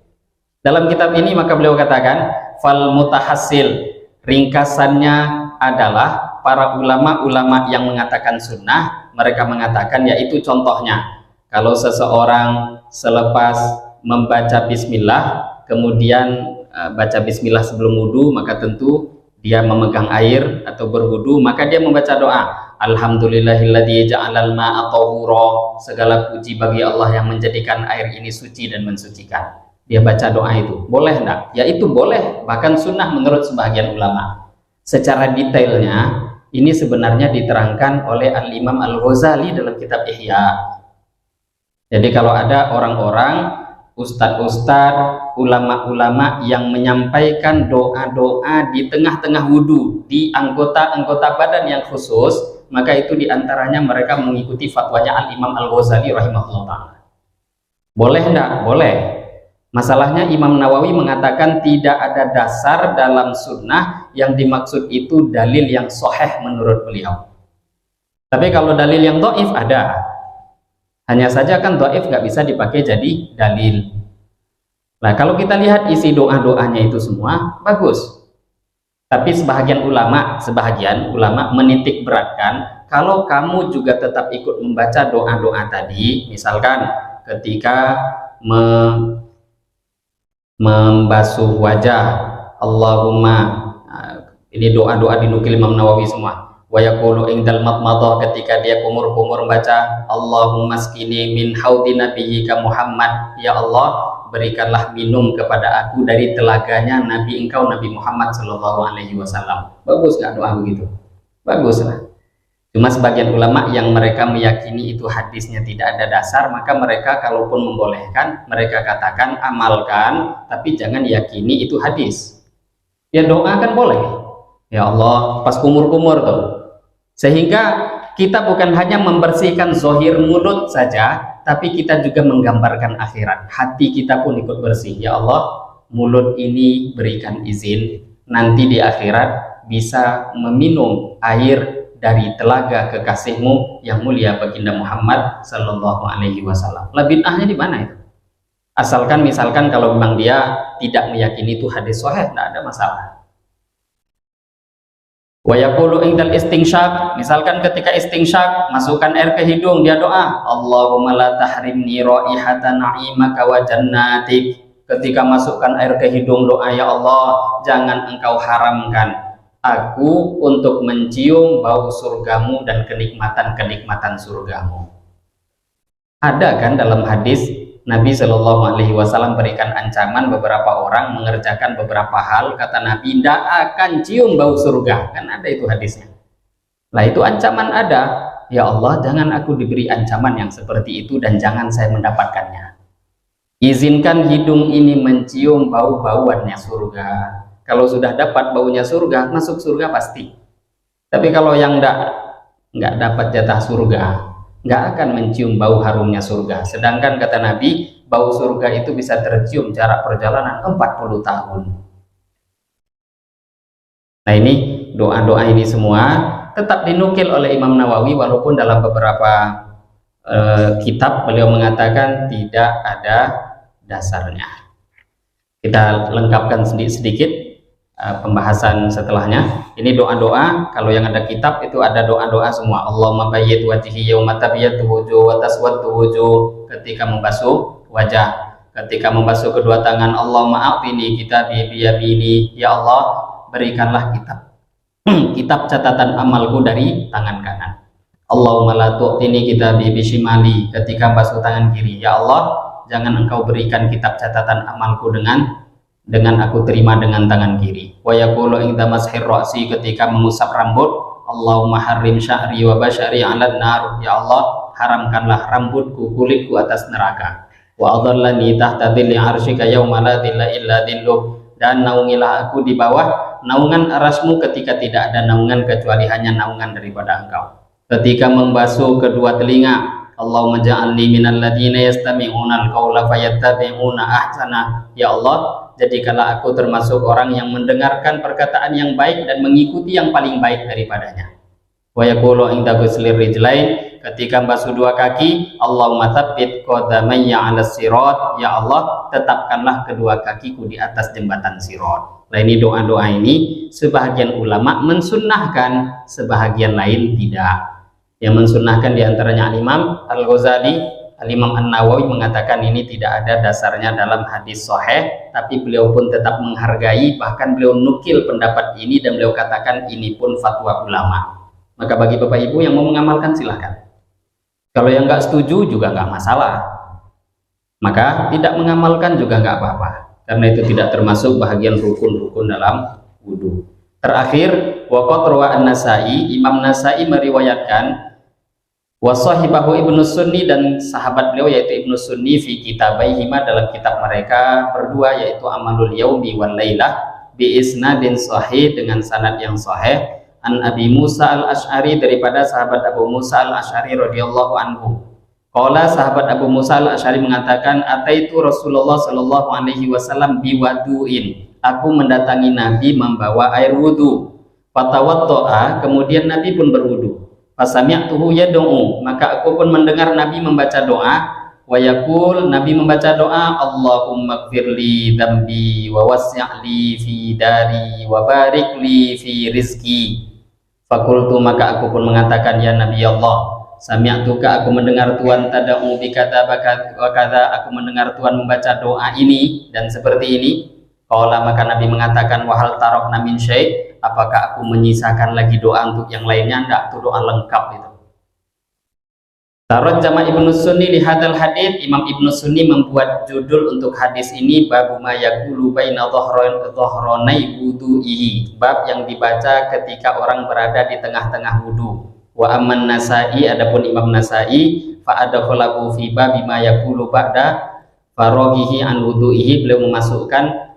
dalam kitab ini. Maka beliau katakan fal mutahassil, ringkasannya adalah para ulama-ulama yang mengatakan sunnah, mereka mengatakan yaitu contohnya, kalau seseorang selepas membaca bismillah kemudian baca bismillah sebelum wudhu, maka tentu dia memegang air atau berwudu, maka dia membaca doa alhamdulillahilladzi ja'alal ma'a tahura, segala puji bagi Allah yang menjadikan air ini suci dan mensucikan. Dia baca doa itu, boleh enggak? Ya itu boleh, bahkan sunnah menurut sebagian ulama. Secara detailnya ini sebenarnya diterangkan oleh Al-Imam Al-Ghazali dalam kitab Ihya. Jadi kalau ada orang-orang ustadz-ustadz, ulama-ulama yang menyampaikan doa-doa di tengah-tengah wudhu, di anggota-anggota badan yang khusus, maka itu diantaranya mereka mengikuti fatwanya Al-Imam Al-Ghazali rahimahullah. Boleh enggak? Boleh. Masalahnya Imam Nawawi mengatakan tidak ada dasar dalam sunnah, yang dimaksud itu dalil yang sahih menurut beliau. Tapi kalau dalil yang dhaif ada. Hanya saja kan dhaif nggak bisa dipakai jadi dalil. Nah kalau kita lihat isi doa-doanya itu semua bagus. Tapi sebagian ulama menitik beratkan, kalau kamu juga tetap ikut membaca doa-doa tadi, misalkan ketika membasuh wajah, Allahumma, ini doa-doa dinukil Imam Nawawi semua. Wa yaqulu indal madmadah, ketika dia kumur-kumur membaca Allahumma skini min haudi nabiyyika Muhammad, ya Allah berikanlah minum kepada aku dari telaganya Nabi engkau Nabi Muhammad sallallahu alaihi wasallam. Bagus nggak doa begitu? Bagus lah. Cuma sebagian ulama yang mereka meyakini itu hadisnya tidak ada dasar, maka mereka kalaupun membolehkan, mereka katakan amalkan, tapi jangan yakini itu hadis. Ya doa kan boleh, ya Allah pas kumur-kumur tuh, sehingga kita bukan hanya membersihkan zohir mulut saja, tapi kita juga menggambarkan akhirat. Hati kita pun ikut bersih. Ya Allah, mulut ini berikan izin nanti di akhirat bisa meminum air dari telaga kekasihmu yang mulia baginda Muhammad sallallahu alaihi wasallam. Lah bid'ahnya di mana itu? Asalkan misalkan kalau memang dia tidak meyakini itu hadis sahih, tidak ada masalah. Wa yaqulu indal istinsyak, misalkan ketika istinsyak masukkan air ke hidung, dia doa, Allahumma la tahrimni raihata na'imaka wa jannatik. Ketika masukkan air ke hidung, doa, ya Allah, jangan engkau haramkan aku untuk mencium bau surgamu dan kenikmatan-kenikmatan surgamu. Ada kan dalam hadis Nabi Shallallahu Alaihi Wasallam berikan ancaman beberapa orang mengerjakan beberapa hal, kata Nabi, tidak akan cium bau surga, kan ada itu hadisnya. Lah itu ancaman ada, ya Allah jangan aku diberi ancaman yang seperti itu dan jangan saya mendapatkannya. Izinkan hidung ini mencium bau-bauannya surga. Kalau sudah dapat baunya surga, masuk surga pasti. Tapi kalau yang nggak dapat jatah surga, nggak akan mencium bau harumnya surga. Sedangkan kata Nabi, bau surga itu bisa tercium jarak perjalanan 40 tahun. Nah ini doa-doa ini semua tetap dinukil oleh Imam Nawawi, walaupun dalam beberapa kitab beliau mengatakan tidak ada dasarnya. Kita lengkapkan sedikit pembahasan setelahnya. Ini doa-doa, kalau yang ada kitab itu ada doa-doa semua. Allahumma bayyid wajhi yauma tabyaddu wujuh wa taswaddu wujuh, ketika membasuh wajah, ketika membasuh kedua tangan. Allahumma a'tini kitabi biyamini, ya Allah berikanlah kitab catatan amalku dari tangan kanan. Allahumma la tu'tini kitabi bishimali, ketika basuh tangan kiri, ya Allah jangan engkau berikan kitab catatan amalku dengan aku terima dengan tangan kiri. Wa yaqulu inda mashir ra'si, ketika mengusap rambut, Allahumma harrim sya'ri wa basyari 'alan nar, ya Allah haramkanlah rambutku, kulitku atas neraka. Wa adallani tahta dhilli 'arsyika yauma la dhilla illa dhilluk, dan naungilah aku di bawah naungan arasmu ketika tidak ada naungan kecuali hanya naungan daripada engkau. Ketika membasuh kedua telinga, Allahumma ja'alni minal ladina yastami'una al-qawla fayattabi'una ahsana, ya Allah jadikanlah aku termasuk orang yang mendengarkan perkataan yang baik dan mengikuti yang paling baik daripadanya. Wa yaqulu inda ghuslir rijlain, ketika membasuh dua kaki, Allahumma tsabbit qadamayya 'alas sirat, ya Allah tetapkanlah kedua kakiku di atas jembatan sirat. Nah ini doa-doa ini sebahagian ulama mensunnahkan, sebahagian lain tidak. Yang mensunnahkan diantaranya Al-Imam Al-Ghazali, Al-Imam An-Nawawi mengatakan ini tidak ada dasarnya dalam hadis sahih, tapi beliau pun tetap menghargai, bahkan beliau nukil pendapat ini dan beliau katakan ini pun fatwa ulama. Maka bagi Bapak Ibu yang mau mengamalkan silahkan. Kalau yang nggak setuju juga nggak masalah. Maka tidak mengamalkan juga nggak apa-apa, karena itu tidak termasuk bahagian rukun-rukun dalam wudhu. Terakhir, waqat rawa An-Nasai, Imam Nasai meriwayatkan, wasahibahu Ibnu Sunni, dan sahabat beliau yaitu Ibnu Sunni, fi kitabaihima, dalam kitab mereka berdua yaitu Amalul Yaumi wal Lailah, bi isnadin sahih, dengan sanad yang sahih, an Abi Musa al-Asy'ari, daripada sahabat Abu Musa al-Asy'ari radhiyallahu anhu. Qala, sahabat Abu Musa al-Asy'ari mengatakan, ataitu Rasulullah sallallahu alaihi wasallam biwadu'in, aku mendatangi Nabi membawa air wudu. Fatawaddo'a, kemudian Nabi pun berwudu. Fasami'tuhu yad'u, maka aku pun mendengar Nabi membaca doa. Wa yaqul, Nabi membaca doa, Allahumma ighfirli dzambi wa wasi'li fi dari wa barik li fi rizki. Fakultu, maka aku pun mengatakan, ya Nabi Allah, sami'tuka, aku mendengar Tuhan tad'u bi kata wa kata, aku mendengar Tuhan membaca doa ini dan seperti ini. Qala, maka Nabi mengatakan, wahal tarokna min syai', apakah aku menyisakan lagi doa untuk yang lainnya? Enggak, itu doa lengkap itu. Tarot jama Ibnu Sunni li hadal hadits, Imam Ibnu Sunni membuat judul untuk hadis ini, babu ma yaqulu baina dhahranai wudu'ihi, bab yang dibaca ketika orang berada di tengah-tengah wudu. Wa amman Nasai, adapun Imam Nasai, fa adkhalahu fi babi ma yaqulu ba'da faraghihi an wudu'ihi, beliau memasukkan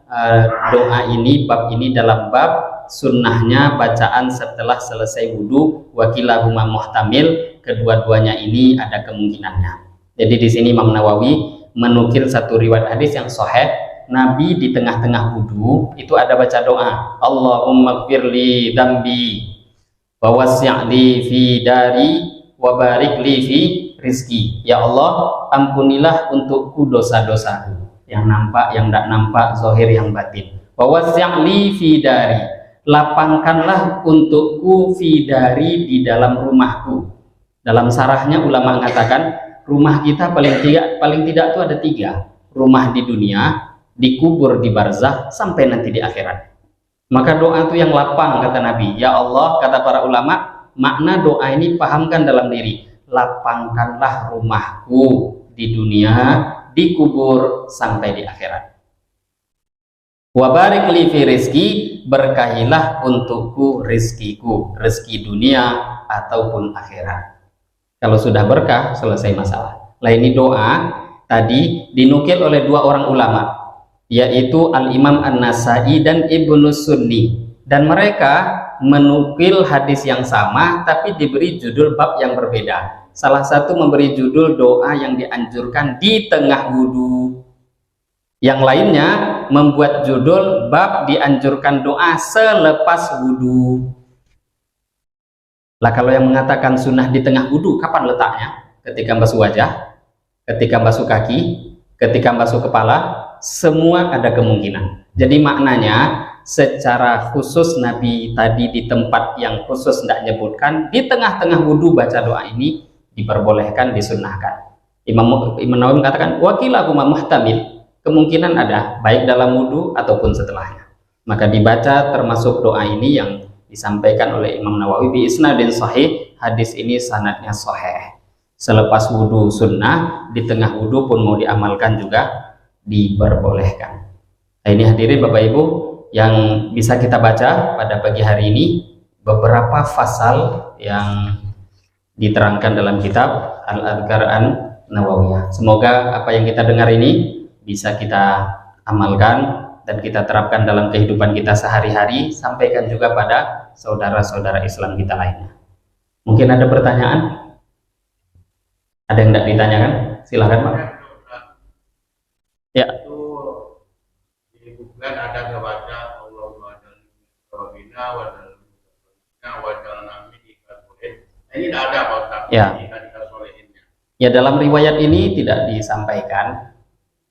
doa ini, bab ini dalam bab sunnahnya bacaan setelah selesai wudhu. Wakilahuma muhtamil, kedua-duanya ini ada kemungkinannya. Jadi di sini Imam Nawawi menukil satu riwayat hadis yang sahih, Nabi di tengah-tengah wudhu itu ada baca doa, Allahumma ighfirli dzambi wa wasi'li fi dari wa barik li fi rizki. Ya Allah, ampunilah untukku dosa-dosaku, yang nampak, yang tidak nampak, zahir yang batin. Wa wasi'li fi dari, lapangkanlah untukku fi dari, di dalam rumahku. Dalam sarahnya ulama mengatakan rumah kita paling tidak itu ada 3. Rumah di dunia, dikubur di barzakh, sampai nanti di akhirat. Maka doa itu yang lapang, kata Nabi. Ya Allah, kata para ulama, makna doa ini pahamkan dalam diri. Lapangkanlah rumahku di dunia, dikubur, sampai di akhirat. Wa barik li fi rizki, berkahilah untukku rizkiku, rezeki dunia ataupun akhirat. Kalau sudah berkah, selesai masalah. Lah ini doa tadi dinukil oleh 2 orang ulama, yaitu Al-Imam An-Nasai dan Ibnu Sunni, dan mereka menukil hadis yang sama tapi diberi judul bab yang berbeda. Salah satu memberi judul doa yang dianjurkan di tengah wudhu, yang lainnya membuat judul bab dianjurkan doa selepas wudhu. Lah kalau yang mengatakan sunnah di tengah wudhu, kapan letaknya? Ketika basuh wajah, ketika basuh kaki, ketika basuh kepala, semua ada kemungkinan. Jadi maknanya secara khusus Nabi tadi di tempat yang khusus tidak nyebutkan, di tengah-tengah wudhu baca doa ini diperbolehkan, disunnahkan. Imam Nawawi mengatakan wakilahuma muhtamil, kemungkinan ada baik dalam wudhu ataupun setelahnya. Maka dibaca termasuk doa ini yang disampaikan oleh Imam Nawawi bi isnadin sahih. Hadis ini sanadnya sahih. Selepas wudhu sunnah, di tengah wudhu pun mau diamalkan juga diperbolehkan. Nah, ini hadirin Bapak Ibu yang bisa kita baca pada pagi hari ini, beberapa fasal yang diterangkan dalam kitab Al-Adhkar An-Nawawiyah. Semoga apa yang kita dengar ini bisa kita amalkan dan kita terapkan dalam kehidupan kita sehari-hari, sampaikan juga pada saudara-saudara Islam kita lainnya. Mungkin ada pertanyaan? Ada yang tidak ditanyakan? Silahkan Pak. Ya. Itu di bulan ada kebaca Allahumma ini tidak ada Pak Ustaz. Ya. Ya, dalam riwayat ini tidak disampaikan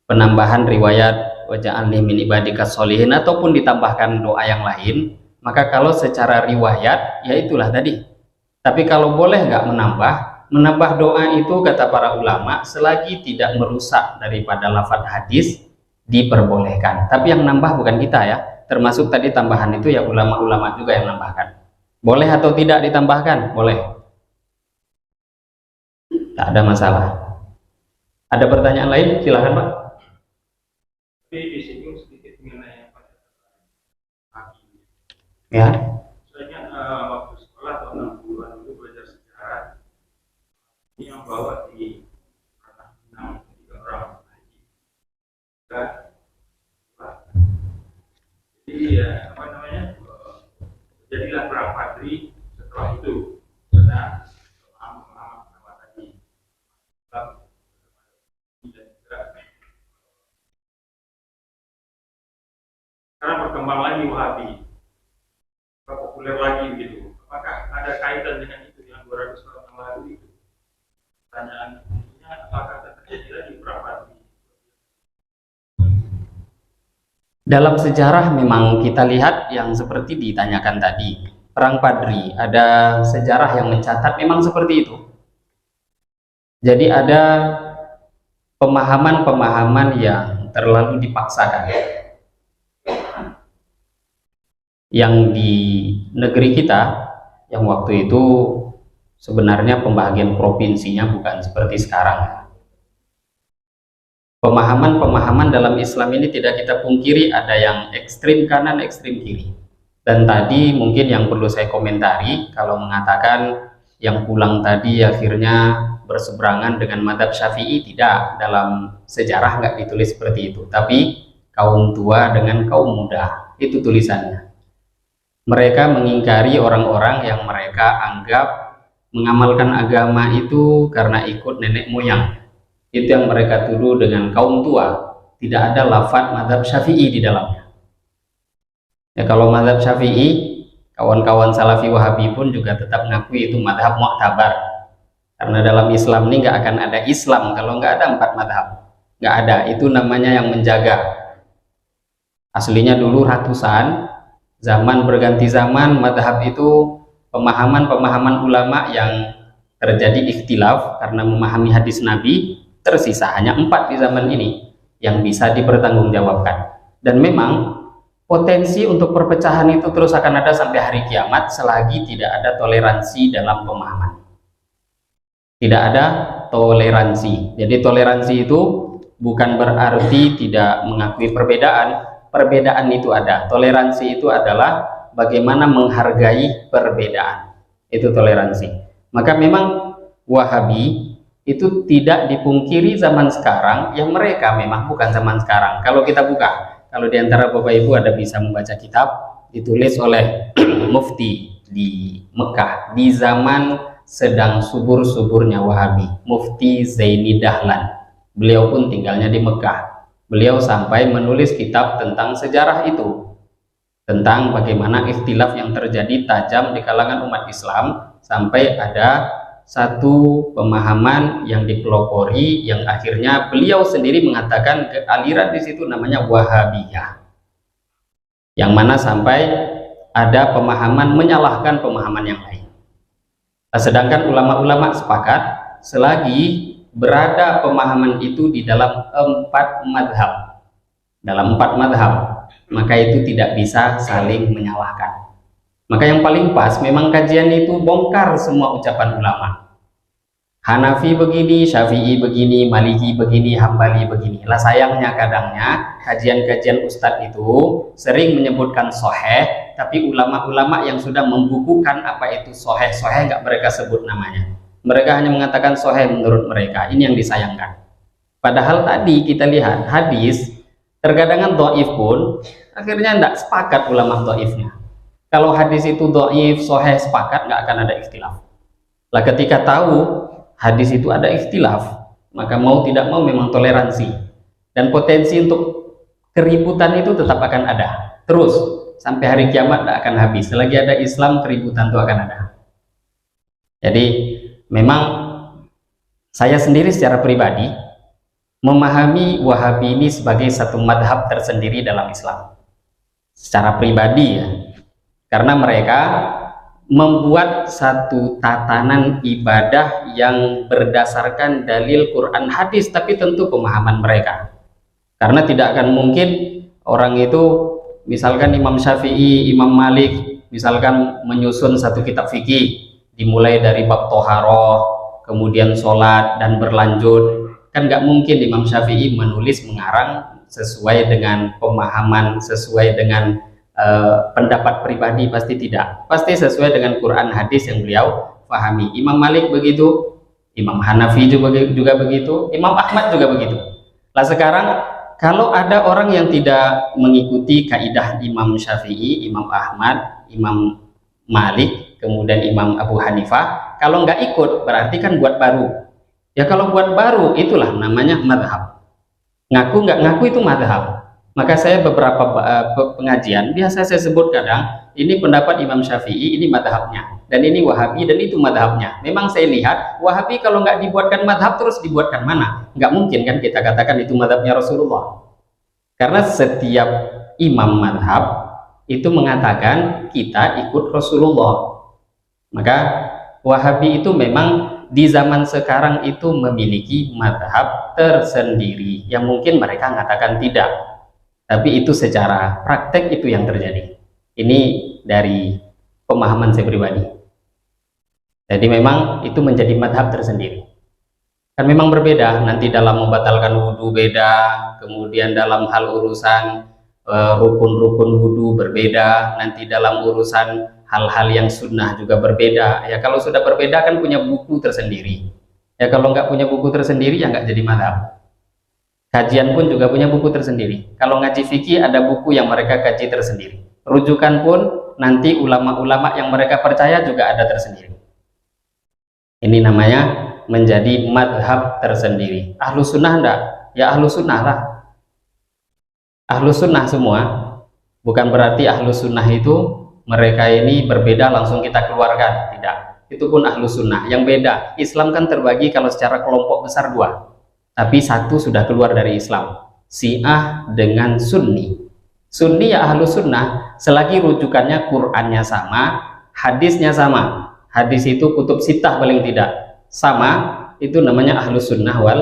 penambahan riwayat waja'alni min ibadikas sholihin ataupun ditambahkan doa yang lain. Maka kalau secara riwayat ya itulah tadi. Tapi kalau boleh nggak menambah doa itu kata para ulama selagi tidak merusak daripada lafadz hadis diperbolehkan. Tapi yang nambah bukan kita ya. Termasuk tadi tambahan itu ya ulama-ulama juga yang nambahkan. Boleh atau tidak ditambahkan? Boleh. Tak ada masalah. Ada pertanyaan lain? Silahkan Pak. Di sini sedikit mengenai Ya. Soalnya waktu sekolah tahun 60-an dulu belajar sejarah, ini yang bawa di ranah Minang 3 orang haji. Jadi ya apa namanya, jadilah perang Padri setelah itu karena nama tadi dan juga karena berkembang lagi Wahabi, populer lagi gitu. Apakah ada kaitan dengan itu yang 200 tahun yang lalu itu? Pertanyaannya, apakah terjadi lagi perang Padri? Dalam sejarah memang kita lihat yang seperti ditanyakan tadi, perang Padri, ada sejarah yang mencatat memang seperti itu. Jadi ada pemahaman-pemahaman yang terlalu dipaksakan. Yang di negeri kita, yang waktu itu sebenarnya pembagian provinsinya bukan seperti sekarang. Pemahaman-pemahaman dalam Islam ini tidak kita pungkiri ada yang ekstrim kanan, ekstrim kiri. Dan tadi mungkin yang perlu saya komentari, kalau mengatakan yang pulang tadi akhirnya berseberangan dengan mazhab Syafi'i, tidak, dalam sejarah nggak ditulis seperti itu. Tapi kaum tua dengan kaum muda, itu tulisannya. Mereka mengingkari orang-orang yang mereka anggap mengamalkan agama itu karena ikut nenek moyang. Itu yang mereka tuduh dengan kaum tua. Tidak ada lafadz mazhab Syafi'i di dalamnya. Ya, kalau mazhab Syafi'i kawan-kawan Salafi Wahabi pun juga tetap mengakui itu madhab mu'tabar. Karena dalam Islam ini nggak akan ada Islam kalau nggak ada 4 madhab. Nggak ada, itu namanya yang menjaga. Aslinya dulu ratusan, zaman berganti zaman, madhab itu pemahaman-pemahaman ulama yang terjadi ikhtilaf karena memahami hadis Nabi, tersisa hanya 4 di zaman ini yang bisa dipertanggungjawabkan. Dan memang potensi untuk perpecahan itu terus akan ada sampai hari kiamat selagi tidak ada toleransi dalam pemahaman. Tidak ada toleransi. Jadi toleransi itu bukan berarti tidak mengakui perbedaan. Perbedaan itu ada. Toleransi itu adalah bagaimana menghargai perbedaan. Itu toleransi. Maka memang Wahabi itu tidak dipungkiri zaman sekarang, yang mereka memang bukan zaman sekarang. Kalau kita buka, kalau di antara Bapak Ibu ada bisa membaca kitab ditulis oleh mufti di Mekah di zaman sedang subur-suburnya Wahabi, Mufti Zaini Dahlan. Beliau pun tinggalnya di Mekah. Beliau sampai menulis kitab tentang sejarah itu, tentang bagaimana ikhtilaf yang terjadi tajam di kalangan umat Islam, sampai ada satu pemahaman yang dipelopori yang akhirnya beliau sendiri mengatakan aliran di situ namanya Wahabiyah, yang mana sampai ada pemahaman menyalahkan pemahaman yang lain. Sedangkan ulama-ulama sepakat selagi berada pemahaman itu di dalam 4 madhab, maka itu tidak bisa saling menyalahkan. Maka yang paling pas memang kajian itu bongkar semua ucapan ulama. Hanafi begini, Syafi'i begini, Maliki begini, Hambali begini. Lah sayangnya kadangnya kajian-kajian ustadz itu sering menyebutkan soheh, tapi ulama-ulama yang sudah membukukan apa itu soheh nggak mereka sebut namanya. Mereka hanya mengatakan soheh menurut mereka. Ini yang disayangkan. Padahal tadi kita lihat hadis terkadang dhaif pun akhirnya tidak sepakat ulama dhaifnya. Kalau hadis itu dhaif, soheh sepakat, nggak akan ada ikhtilaf. Lah ketika tahu hadis itu ada ikhtilaf, maka mau tidak mau memang toleransi, dan potensi untuk keributan itu tetap akan ada terus sampai hari kiamat, tidak akan habis. Selagi ada Islam, keributan itu akan ada. Jadi memang saya sendiri secara pribadi memahami Wahabi ini sebagai satu madhab tersendiri dalam Islam secara pribadi ya, karena mereka membuat satu tatanan ibadah yang berdasarkan dalil Quran hadis, tapi tentu pemahaman mereka. Karena tidak akan mungkin orang itu, misalkan Imam Syafi'i, Imam Malik, misalkan menyusun satu kitab fikih, dimulai dari bab toharoh, kemudian sholat, dan berlanjut. Kan nggak mungkin Imam Syafi'i menulis mengarang sesuai dengan pemahaman, sesuai dengan pendapat pribadi, pasti tidak. Pasti sesuai dengan Quran hadis yang beliau pahami. Imam Malik begitu, Imam Hanafi juga begitu, Imam Ahmad juga begitu. Lah sekarang kalau ada orang yang tidak mengikuti kaidah Imam Syafi'i, Imam Ahmad, Imam Malik, kemudian Imam Abu Hanifah, kalau nggak ikut berarti kan buat baru. Ya kalau buat baru itulah namanya madhab. Ngaku nggak ngaku itu madhab. Maka saya beberapa pengajian biasa saya sebut kadang ini pendapat Imam Syafi'i, ini madhabnya, dan ini Wahabi, dan itu madhabnya. Memang saya lihat Wahabi kalau nggak dibuatkan madhab terus dibuatkan mana? Nggak mungkin kan kita katakan itu madhabnya Rasulullah. Karena setiap imam madhab itu mengatakan kita ikut Rasulullah. Maka Wahabi itu memang di zaman sekarang itu memiliki madhab tersendiri yang mungkin mereka mengatakan tidak, tapi itu secara praktek itu yang terjadi. Ini dari pemahaman saya pribadi. Jadi memang itu menjadi madhab tersendiri. Kan memang berbeda, nanti dalam membatalkan wudhu beda, kemudian dalam hal urusan rukun-rukun wudhu berbeda, nanti dalam urusan hal-hal yang sunnah juga berbeda. Ya kalau sudah berbeda kan punya buku tersendiri. Ya kalau nggak punya buku tersendiri ya nggak jadi madhab. Kajian pun juga punya buku tersendiri. Kalau ngaji fikih ada buku yang mereka kaji tersendiri. Rujukan pun nanti ulama-ulama yang mereka percaya juga ada tersendiri. Ini namanya menjadi madhab tersendiri. Ahlus sunnah enggak? Ya ahlus sunnah lah. Ahlus sunnah semua. Bukan berarti ahlus sunnah itu mereka ini berbeda langsung kita keluarkan, tidak. Itu pun ahlu sunnah. Yang beda, Islam kan terbagi kalau secara kelompok besar dua, tapi satu sudah keluar dari Islam, Syiah dengan Sunni. Sunni ya ahlu sunnah selagi rujukannya Qurannya sama, hadisnya sama. Hadis itu kutub sittah paling tidak sama, itu namanya ahlu sunnah wal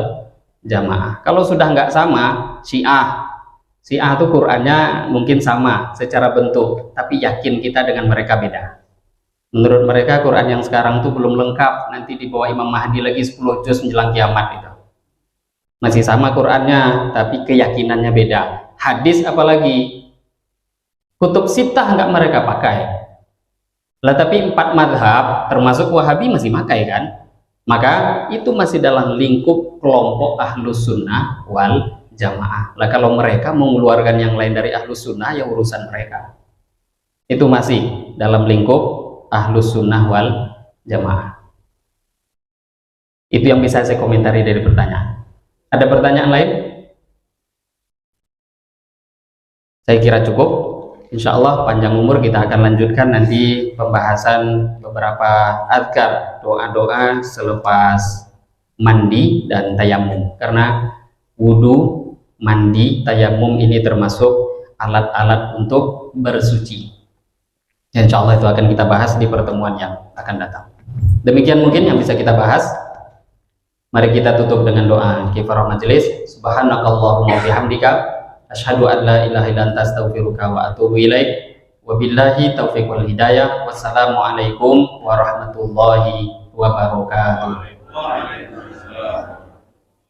jamaah. Kalau sudah nggak sama, Syiah itu Qurannya mungkin sama secara bentuk, tapi yakin kita dengan mereka beda. Menurut mereka Quran yang sekarang itu belum lengkap, nanti di bawah Imam Mahdi lagi 10 juz menjelang kiamat itu. Masih sama Qurannya, tapi keyakinannya beda. Hadis apalagi, kutub sittah nggak mereka pakai. Lah tapi 4 madhab termasuk Wahabi masih pakai kan? Maka itu masih dalam lingkup kelompok ahlus sunnah wal jamaah. Lah kalau mereka mengeluarkan yang lain dari ahlus sunnah ya urusan mereka. Itu masih dalam lingkup ahlus sunnah wal jamaah. Itu yang bisa saya komentari dari pertanyaan. Ada pertanyaan lain? Saya kira cukup. Insya Allah panjang umur kita akan lanjutkan nanti pembahasan beberapa azkar, doa-doa selepas mandi dan tayamum. Karena wudhu, mandi, tayamum ini termasuk alat-alat untuk bersuci. Insya Allah itu akan kita bahas di pertemuan yang akan datang. Demikian mungkin yang bisa kita bahas. Mari kita tutup dengan doa kifarah majelis. Subhanakallahumma bihamdika asyhadu an la ilaha illa anta astaghfiruka wa atubu ilaik. Wabillahi taufiq wal hidayah. Wassalamualaikum warahmatullahi wabarakatuh.